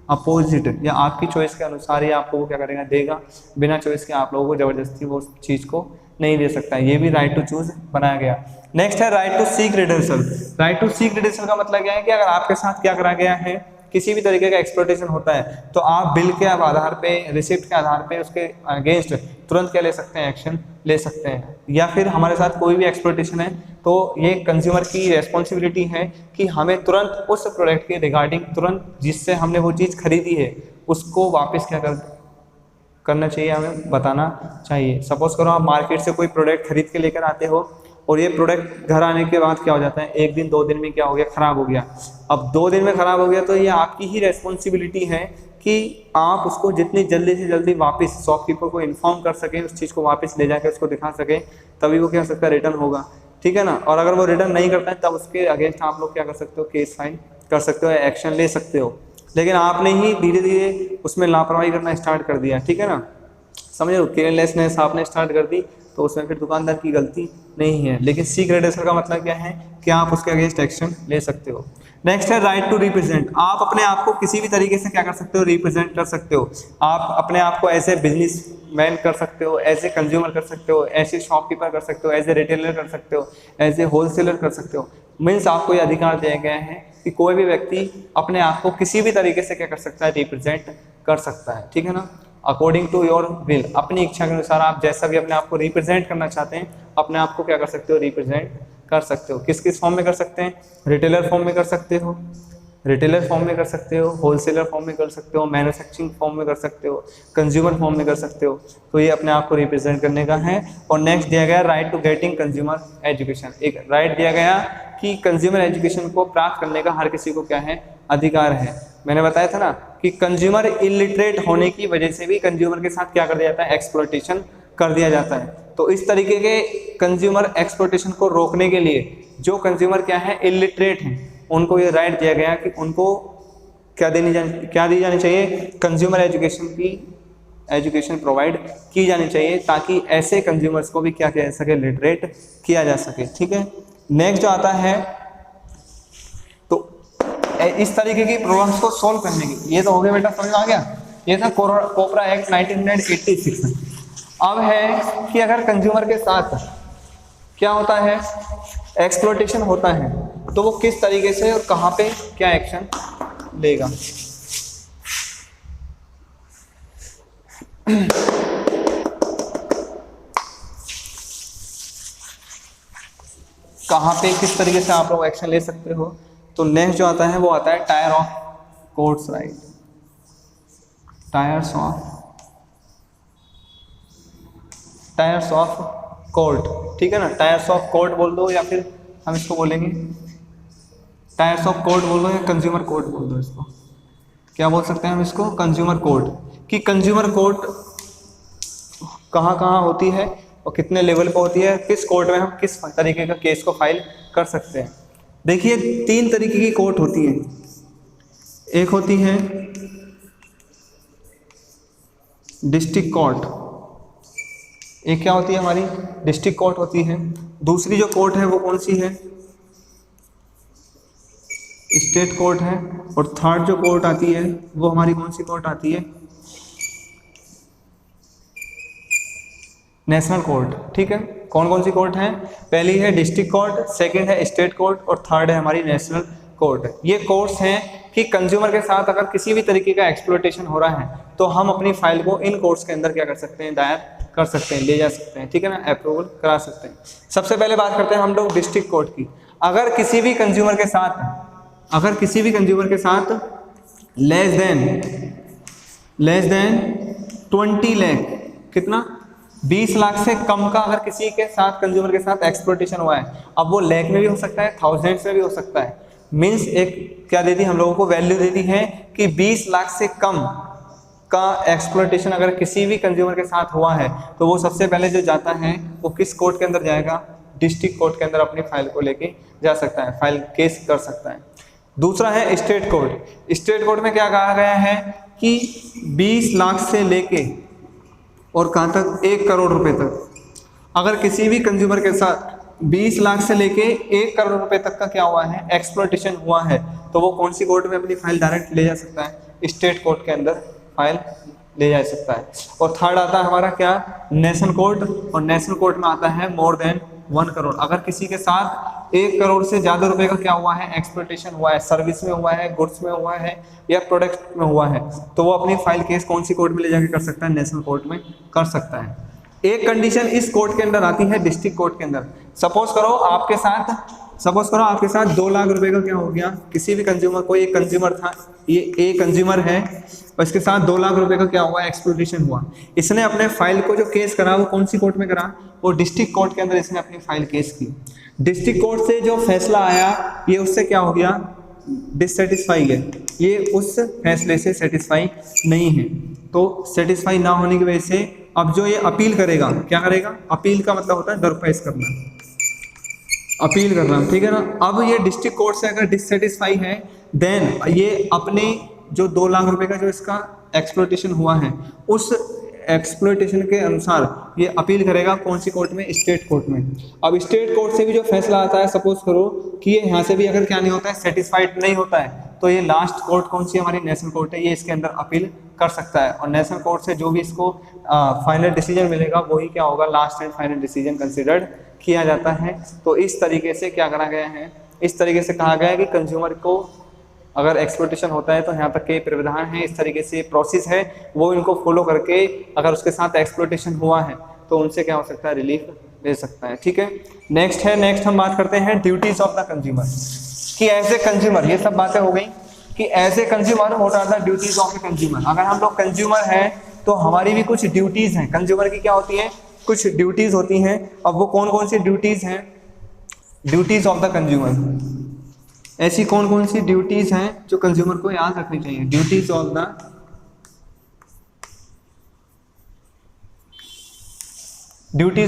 अपोजिट या आपकी चॉइस के अनुसार ही आप लोगों को क्या करेगा, देगा। बिना चॉइस के आप लोगों को जबरदस्ती वो चीज़ को नहीं दे सकता है। ये भी राइट टू चूज बनाया गया। नेक्स्ट है right to seek redressal. Right to seek redressal का मतलब क्या है कि अगर आपके साथ क्या करा गया है, किसी भी तरीके का एक्सप्लॉइटेशन होता है, तो आप बिल के आधार पे, रिसिप्ट के आधार पे उसके अगेंस्ट तुरंत क्या ले सकते हैं, एक्शन ले सकते हैं। या फिर हमारे साथ कोई भी एक्सप्लॉइटेशन है तो ये कंज्यूमर की रेस्पॉन्सिबिलिटी है कि हमें तुरंत उस प्रोडक्ट के रिगार्डिंग, तुरंत जिससे हमने वो चीज़ खरीदी है, उसको वापस क्या करना चाहिए, हमें बताना चाहिए। सपोज करो आप मार्केट से कोई प्रोडक्ट खरीद के लेकर आते हो और ये प्रोडक्ट घर आने के बाद क्या हो जाता है, एक दिन 2 दिन में क्या हो गया, ख़राब हो गया। अब 2 दिन में ख़राब हो गया तो ये आपकी ही रेस्पॉन्सिबिलिटी है कि आप उसको जितनी जल्दी से जल्दी वापस शॉपकीपर को इन्फॉर्म कर सकें, उस चीज़ को वापस ले जाकर उसको दिखा सकें, तभी वो क्या हो सकता है, रिटर्न होगा, ठीक है ना। और अगर वो रिटर्न नहीं करता है तब उसके अगेंस्ट आप लोग क्या कर सकते हो, केस फाइल कर सकते हो, एक्शन ले सकते हो। लेकिन आपने ही धीरे धीरे उसमें लापरवाही करना स्टार्ट कर दिया, ठीक है ना, समझ लो, केयरलेसनेस आपने स्टार्ट कर दी, तो उसमें फिर दुकानदार की गलती नहीं है। लेकिन सीक रिडर्सल का मतलब क्या है कि आप उसके अगेंस्ट एक्शन ले सकते हो। नेक्स्ट है राइट टू रिप्रेजेंट। आप अपने आप को किसी भी तरीके से क्या कर सकते हो, रिप्रेजेंट कर सकते हो। आप अपने आप को ऐसे बिजनेस मैन कर सकते हो, ऐसे कंज्यूमर कर सकते हो, ऐसे शॉपकीपर कर सकते हो, ऐसे रिटेलर कर सकते हो, ऐसे होलसेलर कर सकते हो। मीन्स आपको ये अधिकार दिया गया है कि कोई भी व्यक्ति अपने आप को किसी भी तरीके से क्या कर सकता है, रिप्रेजेंट कर सकता है, ठीक है ना। अकॉर्डिंग टू योर विल, अपनी इच्छा के अनुसार आप जैसा भी अपने आप को रिप्रेजेंट करना चाहते हैं अपने आप को क्या कर सकते हो, रिप्रेजेंट कर सकते हो। किस किस फॉर्म में कर सकते हैं, रिटेलर फॉर्म में कर सकते हो, रिटेलर फॉर्म में कर सकते हो, होलसेलर फॉर्म में कर सकते हो, मैन्युफैक्चरिंग फॉर्म में कर सकते हो, कंज्यूमर फॉर्म में कर सकते हो। तो ये अपने आप को रिप्रेजेंट करने का है। और नेक्स्ट दिया गया right to getting consumer education, एक राइट दिया गया कि कंज्यूमर एजुकेशन को प्राप्त करने का हर किसी को क्या है, अधिकार है। मैंने बताया था ना कि कंज्यूमर इलिटरेट होने की वजह से भी कंज्यूमर के साथ क्या कर दिया जाता है, एक्सप्लॉयटेशन कर दिया जाता है। तो इस तरीके के कंज्यूमर एक्सप्लॉयटेशन को रोकने के लिए जो कंज्यूमर क्या है, इलिटरेट हैं, उनको ये राइट दिया गया कि उनको क्या दी जानी चाहिए, कंज्यूमर एजुकेशन प्रोवाइड की जानी चाहिए, ताकि ऐसे कंज्यूमर्स को भी क्या किया जा सके, लिटरेट किया जा सके। ठीक है, नेक्स्ट जो आता है, तो इस तरीके की प्रॉब्लम्स को सॉल्व करने की, ये तो हो गया बेटा, समझ आ गया, ये था कोपरा एक्ट 1986 में। अब है कि अगर कंज्यूमर के साथ क्या होता है, एक्सप्लॉयटेशन होता है, तो वो किस तरीके से और कहां पे क्या एक्शन लेगा। कहां पे किस तरीके से आप लोग एक्शन ले सकते हो। तो नेक्स्ट जो आता है वो आता है tyre of courts right, tyres of court, ठीक है ना, टायर्स ऑफ कोर्ट बोल दो या फिर हम इसको बोलेंगे टायर्स ऑफ कोर्ट बोल दो या कंज्यूमर कोर्ट बोल दो, इसको क्या बोल सकते हैं हम, इसको कंज्यूमर कोर्ट। कि कंज्यूमर कोर्ट कहाँ कहाँ होती है और कितने लेवल पर होती है, किस कोर्ट में हम किस तरीके का केस को फाइल कर सकते हैं। देखिए 3 तरीके की कोर्ट होती है, एक होती है डिस्ट्रिक्ट कोर्ट, एक क्या होती है हमारी, डिस्ट्रिक्ट कोर्ट होती है। दूसरी जो कोर्ट है वो कौन सी है, स्टेट कोर्ट है। और थर्ड जो कोर्ट आती है वो हमारी कौन सी कोर्ट आती है, नेशनल कोर्ट। ठीक है, कौन कौन सी कोर्ट है, पहली है डिस्ट्रिक्ट कोर्ट, सेकंड है स्टेट कोर्ट और थर्ड है हमारी नेशनल कोर्ट। ये कोर्ट्स हैं कि कंज्यूमर के साथ अगर किसी भी तरीके का एक्सप्लॉयटेशन हो रहा है तो हम अपनी फाइल को इन कोर्ट्स के अंदर क्या कर सकते हैं, दायर कर सकते हैं, ले जा सकते हैं। ठीक है ना, अप्रूवल करा सकते हैं। सबसे पहले बात करते हैं हम लोग डिस्ट्रिक्ट कोर्ट की। अगर किसी भी कंज्यूमर के साथ लेस देन 20 लाख, कितना, 20 लाख से कम का अगर किसी के साथ कंज्यूमर के साथ एक्सप्लॉयटेशन हुआ है, अब वो लाख में भी हो सकता है, थाउजेंड्स में भी हो सकता है। मीन्स एक क्या देती हम लोगों को वैल्यू देती है कि 20 लाख से कम का एक्सप्लॉयटेशन अगर किसी भी कंज्यूमर के साथ हुआ है तो वो सबसे पहले जो जाता है वो किस कोर्ट के अंदर जाएगा, डिस्ट्रिक्ट कोर्ट के अंदर अपनी फाइल को लेके जा सकता है, फाइल केस कर सकता है। दूसरा है स्टेट कोर्ट। स्टेट कोर्ट में क्या कहा गया है कि 20 लाख से लेके और कहाँ तक, 1 करोड़ रुपए तक, अगर किसी भी कंज्यूमर के साथ 20 लाख से लेके 1 करोड़ रुपए तक का क्या हुआ है, एक्सप्लॉयटेशन हुआ है, तो वो कौन सी कोर्ट में अपनी फाइल डायरेक्ट ले जा सकता है, स्टेट कोर्ट के अंदर फाइल ले जा सकता है। और थर्ड आता है हमारा क्या, नेशनल कोर्ट। और नेशनल कोर्ट में आता है मोर देन 1 करोड़, अगर किसी के साथ 1 करोड़ से ज़्यादा रुपए का क्या हुआ है, एक्सप्लॉयटेशन हुआ है, सर्विस में हुआ है, गुड्स में हुआ है या प्रोडक्ट में हुआ है, तो वो अपनी फाइल केस कौन सी कोर्ट में ले जाके कर सकता है, नेशनल कोर्ट में कर सकता है। एक कंडीशन इस कोर्ट के अंदर आती है, डिस्ट्रिक्ट कोर्ट के अंदर। सपोज करो आपके साथ 2 लाख रुपए का क्या हो गया, किसी भी कंज्यूमर, कोई एक कंज्यूमर था, ये एक कंज्यूमर है और इसके साथ 2 लाख रुपए का क्या हुआ, एक्सप्लॉयटेशन हुआ। इसने अपने फाइल को जो केस करा वो कौन सी कोर्ट में करा, वो डिस्ट्रिक्ट कोर्ट के अंदर इसने अपनी फाइल केस की। डिस्ट्रिक्ट कोर्ट से जो फैसला आया ये उससे क्या हो गया, डिससेटिस्फाई है, ये उस फैसले से सेटिस्फाई नहीं है। तो सेटिस्फाई ना होने की वजह से अब जो ये अपील करेगा, क्या करेगा, अपील का मतलब होता है दरपेश करना, अपील करना, ठीक है ना। अब ये डिस्ट्रिक्ट कोर्ट से अगर डिससेटिस्फाई है देन ये अपने जो 2 लाख रुपए का जो इसका एक्सप्लॉयटेशन हुआ है उस एक्सप्लॉयटेशन के अनुसार ये अपील करेगा कौन सी कोर्ट में, स्टेट कोर्ट में। अब स्टेट कोर्ट से भी जो फैसला आता है, सपोज करो कि ये यहाँ से भी अगर क्या नहीं होता है, सेटिस्फाइड नहीं होता है, तो ये लास्ट कोर्ट कौन सी हमारी, नेशनल कोर्ट है, ये इसके अंदर अपील कर सकता है। और नेशनल कोर्ट से जो भी इसको फाइनल डिसीजन मिलेगा वही क्या होगा, last and final decision considered किया जाता है। तो इस तरीके से क्या करा गया है, इस तरीके से कहा गया है कि कंज्यूमर को अगर एक्सप्लॉइटेशन होता है तो यहाँ तक के प्रावधान है, इस तरीके से प्रोसेस है, वो इनको फॉलो करके अगर उसके साथ एक्सप्लॉइटेशन हुआ है तो उनसे क्या हो सकता है, रिलीफ मिल सकता है। ठीक है, नेक्स्ट हम बात करते हैं ड्यूटीज ऑफ द कंज्यूमर, कि एज ए कंज्यूमर, ये सब बातें हो गई कि as a consumer what are the duties of a consumer. अगर हम लोग कंज्यूमर हैं तो हमारी भी कुछ ड्यूटीज हैं, कंज्यूमर की क्या होती है, कुछ ड्यूटीज होती हैं। अब वो कौन कौन सी ड्यूटीज हैं, ड्यूटीज ऑफ द कंज्यूमर, ऐसी कौन कौन सी ड्यूटीज हैं जो कंज्यूमर को याद रखनी चाहिए। ड्यूटीज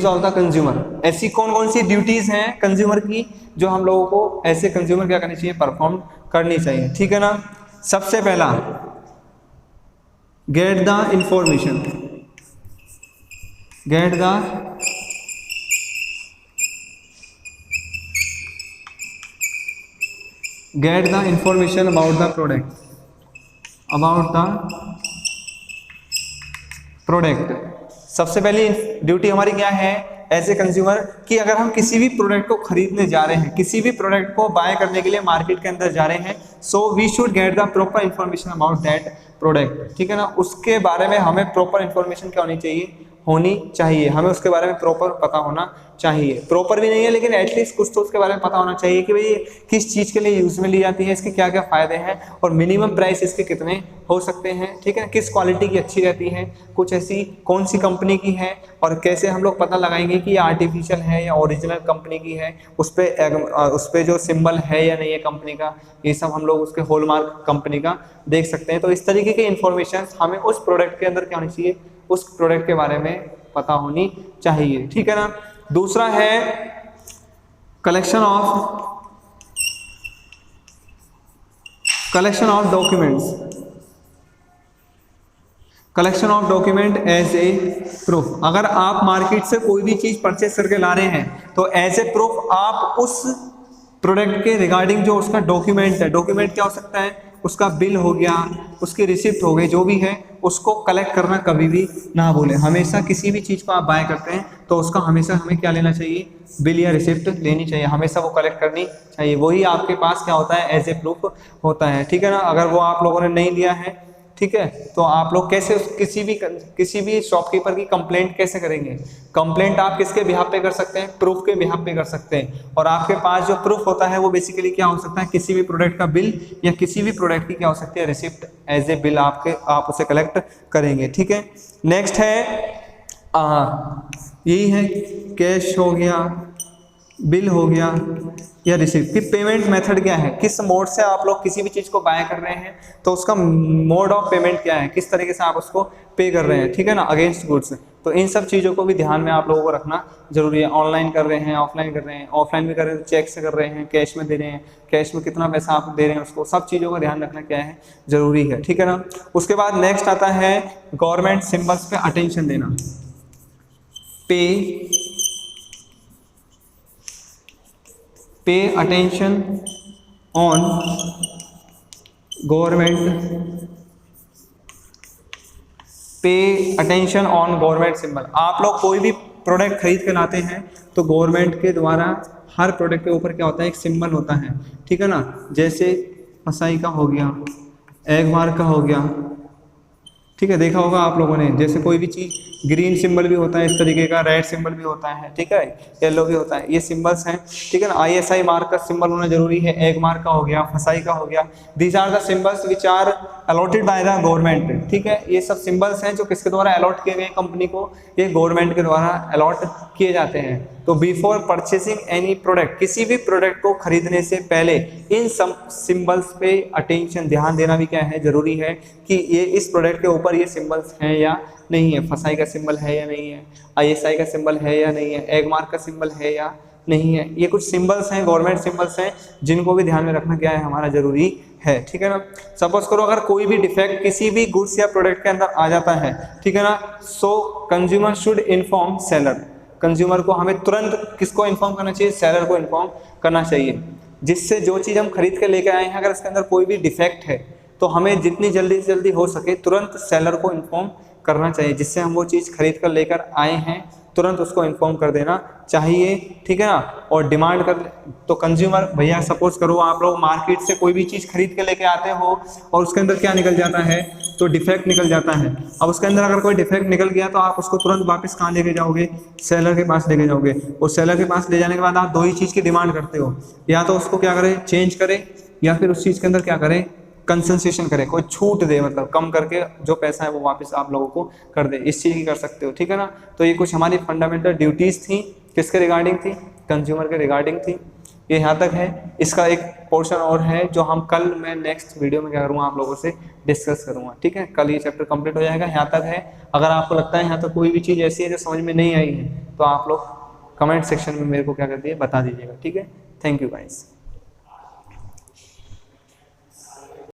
ऑफ द कंज्यूमर, ऐसी कौन कौन सी ड्यूटीज हैं कंज्यूमर की जो हम लोगों को ऐसे कंज्यूमर क्या करनी चाहिए, परफॉर्म करनी चाहिए। ठीक है ना, सबसे पहला get the information, get the information about the product. सबसे पहली ड्यूटी हमारी क्या है एज ए कंज्यूमर, कि अगर हम किसी भी प्रोडक्ट को खरीदने जा रहे हैं, किसी भी प्रोडक्ट को बाय करने के लिए मार्केट के अंदर जा रहे हैं, so we should get the proper information about that product. ठीक है ना, उसके बारे में हमें प्रॉपर इंफॉर्मेशन क्या होनी चाहिए, हमें उसके बारे में प्रॉपर पता होना चाहिए। प्रॉपर भी नहीं है लेकिन एटलीस्ट कुछ तो उसके बारे में पता होना चाहिए कि भाई किस चीज़ के लिए यूज़ में ली जाती है, इसके क्या क्या फ़ायदे हैं और मिनिमम प्राइस इसके कितने हो सकते हैं। ठीक है, किस क्वालिटी की अच्छी रहती है, कुछ ऐसी कौन सी कंपनी की है, और कैसे हम लोग पता लगाएंगे कि ये आर्टिफिशियल है या ओरिजिनल कंपनी की है, उस पर जो सिंबल है या नहीं है कंपनी का, ये सब हम लोग उसके हॉलमार्क कंपनी का देख सकते हैं। तो इस तरीके की इंफॉर्मेशन हमें उस प्रोडक्ट के अंदर क्या होनी चाहिए, उस प्रोडक्ट के बारे में पता होनी चाहिए। ठीक है ना, दूसरा है collection of document as a proof. अगर आप मार्केट से कोई भी चीज परचेस करके ला रहे हैं तो एज ए प्रूफ आप उस प्रोडक्ट के रिगार्डिंग जो उसका डॉक्यूमेंट है, डॉक्यूमेंट क्या हो सकता है, उसका बिल हो गया, उसकी रिसिप्ट हो गई, जो भी है उसको कलेक्ट करना कभी भी ना भूलें। हमेशा किसी भी चीज़ को आप बाय करते हैं तो उसका हमेशा हमें क्या लेना चाहिए, बिल या रिसिप्ट लेनी चाहिए, हमेशा वो कलेक्ट करनी चाहिए। वही आपके पास क्या होता है, एज ए प्रूफ होता है। ठीक है ना, अगर वो आप लोगों ने नहीं लिया है, ठीक है, तो आप लोग कैसे किसी भी शॉपकीपर की कंप्लेंट कैसे करेंगे। कंप्लेंट आप किसके बिहाफ पे कर सकते हैं, प्रूफ के बिहाफ पे कर सकते हैं। और आपके पास जो प्रूफ होता है वो बेसिकली क्या हो सकता है, किसी भी प्रोडक्ट का बिल या किसी भी प्रोडक्ट की क्या हो सकती है, रिसिप्ट एज ए बिल आप उसे कलेक्ट करेंगे। ठीक है, नेक्स्ट है यही है, कैश हो गया, बिल हो गया या रिसिप्ट की पेमेंट मेथड क्या है, किस मोड से आप लोग किसी भी चीज़ को बाय कर रहे हैं तो उसका मोड ऑफ पेमेंट क्या है, किस तरीके से आप उसको पे कर रहे हैं। ठीक है ना, अगेंस्ट गुड्स। तो इन सब चीज़ों को भी ध्यान में आप लोगों को रखना जरूरी है। ऑनलाइन कर रहे हैं, ऑफलाइन कर रहे हैं, ऑफलाइन भी कर रहे हैं, चेक से कर रहे हैं, कैश में दे रहे हैं, कैश में कितना पैसा आप दे रहे हैं उसको, सब चीज़ों का ध्यान रखना क्या है, जरूरी है। ठीक है ना, उसके बाद नेक्स्ट आता है गवर्नमेंट सिंबल्स पे अटेंशन देना। Pay attention on government symbol. आप लोग कोई भी प्रोडक्ट खरीद के लाते हैं तो गवर्नमेंट के द्वारा हर प्रोडक्ट के ऊपर क्या होता है, एक सिंबल होता है। ठीक है ना, जैसे फसाई का हो गया, एग मार्क का हो गया। ठीक है, देखा होगा आप लोगों ने, जैसे कोई भी चीज़ ग्रीन सिंबल भी होता है इस तरीके का, रेड सिंबल भी होता है, ठीक है, येलो भी होता है, ये सिंबल्स हैं। ठीक है ना, ISI मार्क का सिंबल होना जरूरी है, एग मार्क का हो गया, फसाई का हो गया। These are the symbols which are allotted by the government. ठीक है, ये सब सिंबल्स हैं जो किसके द्वारा अलॉट किए गए कंपनी को, ये गवर्नमेंट के द्वारा अलॉट किए जाते हैं। तो बिफोर परचेसिंग एनी प्रोडक्ट, किसी भी प्रोडक्ट को खरीदने से पहले इन सब सिंबल्स पे अटेंशन, ध्यान देना भी क्या है, जरूरी है कि ये इस प्रोडक्ट के ऊपर ये सिंबल्स हैं या नहीं है, फसाई का सिंबल है या नहीं है, ISI का सिंबल है या नहीं है, एग मार्क का सिंबल है या नहीं है। ये कुछ सिंबल्स हैं, गवर्नमेंट सिंबल्स हैं, जिनको भी ध्यान में रखना क्या है, हमारा जरूरी है। ठीक है ना, सपोज करो अगर कोई भी डिफेक्ट किसी भी गुड्स या प्रोडक्ट के अंदर आ जाता है, ठीक है ना, सो consumer should inform seller. Consumer को हमें तुरंत किसको इन्फॉर्म करना चाहिए, सेलर को इन्फॉर्म करना चाहिए, जिससे जो चीज़ हम खरीद के लेके आए हैं अगर इसके अंदर कोई भी डिफेक्ट है तो हमें जितनी जल्दी से जल्दी हो सके तुरंत सेलर को इन्फॉर्म करना चाहिए, जिससे हम वो चीज़ खरीद कर लेकर आए हैं तुरंत उसको इन्फॉर्म कर देना चाहिए, ठीक है ना। और डिमांड कर तो कंज्यूमर भैया सपोज करो आप लोग मार्केट से कोई भी चीज़ खरीद के लेके आते हो और उसके अंदर क्या निकल जाता है, तो डिफेक्ट निकल जाता है। अब उसके अंदर अगर कोई डिफेक्ट निकल गया तो आप उसको तुरंत वापस कहाँ लेके जाओगे, सेलर के पास लेके जाओगे। और सेलर के पास ले जाने के बाद आप दो ही चीज़ की डिमांड करते हो, या तो उसको क्या करें, चेंज करें, या फिर उस चीज़ के अंदर क्या करें, कंसेशन करे, कोई छूट दे, मतलब कम करके जो पैसा है वो वापस आप लोगों को कर दे, इस चीज़ की कर सकते हो, ठीक है ना। तो ये कुछ हमारी फंडामेंटल ड्यूटीज़ थी, किसके रिगार्डिंग थी, कंज्यूमर के रिगार्डिंग थी। ये यहाँ तक है। इसका एक पोर्शन और है जो हम कल मैं नेक्स्ट वीडियो में क्या करूँगा आप लोगों से डिस्कस करूँगा, ठीक है। कल ये चैप्टर कंप्लीट हो जाएगा, यहाँ तक है। अगर आपको लगता है यहाँ तक कोई भी चीज़ ऐसी है जो समझ में नहीं आई है तो आप लोग कमेंट सेक्शन में मेरे को क्या कर दिए, बता दीजिएगा, ठीक है। Thank you guys.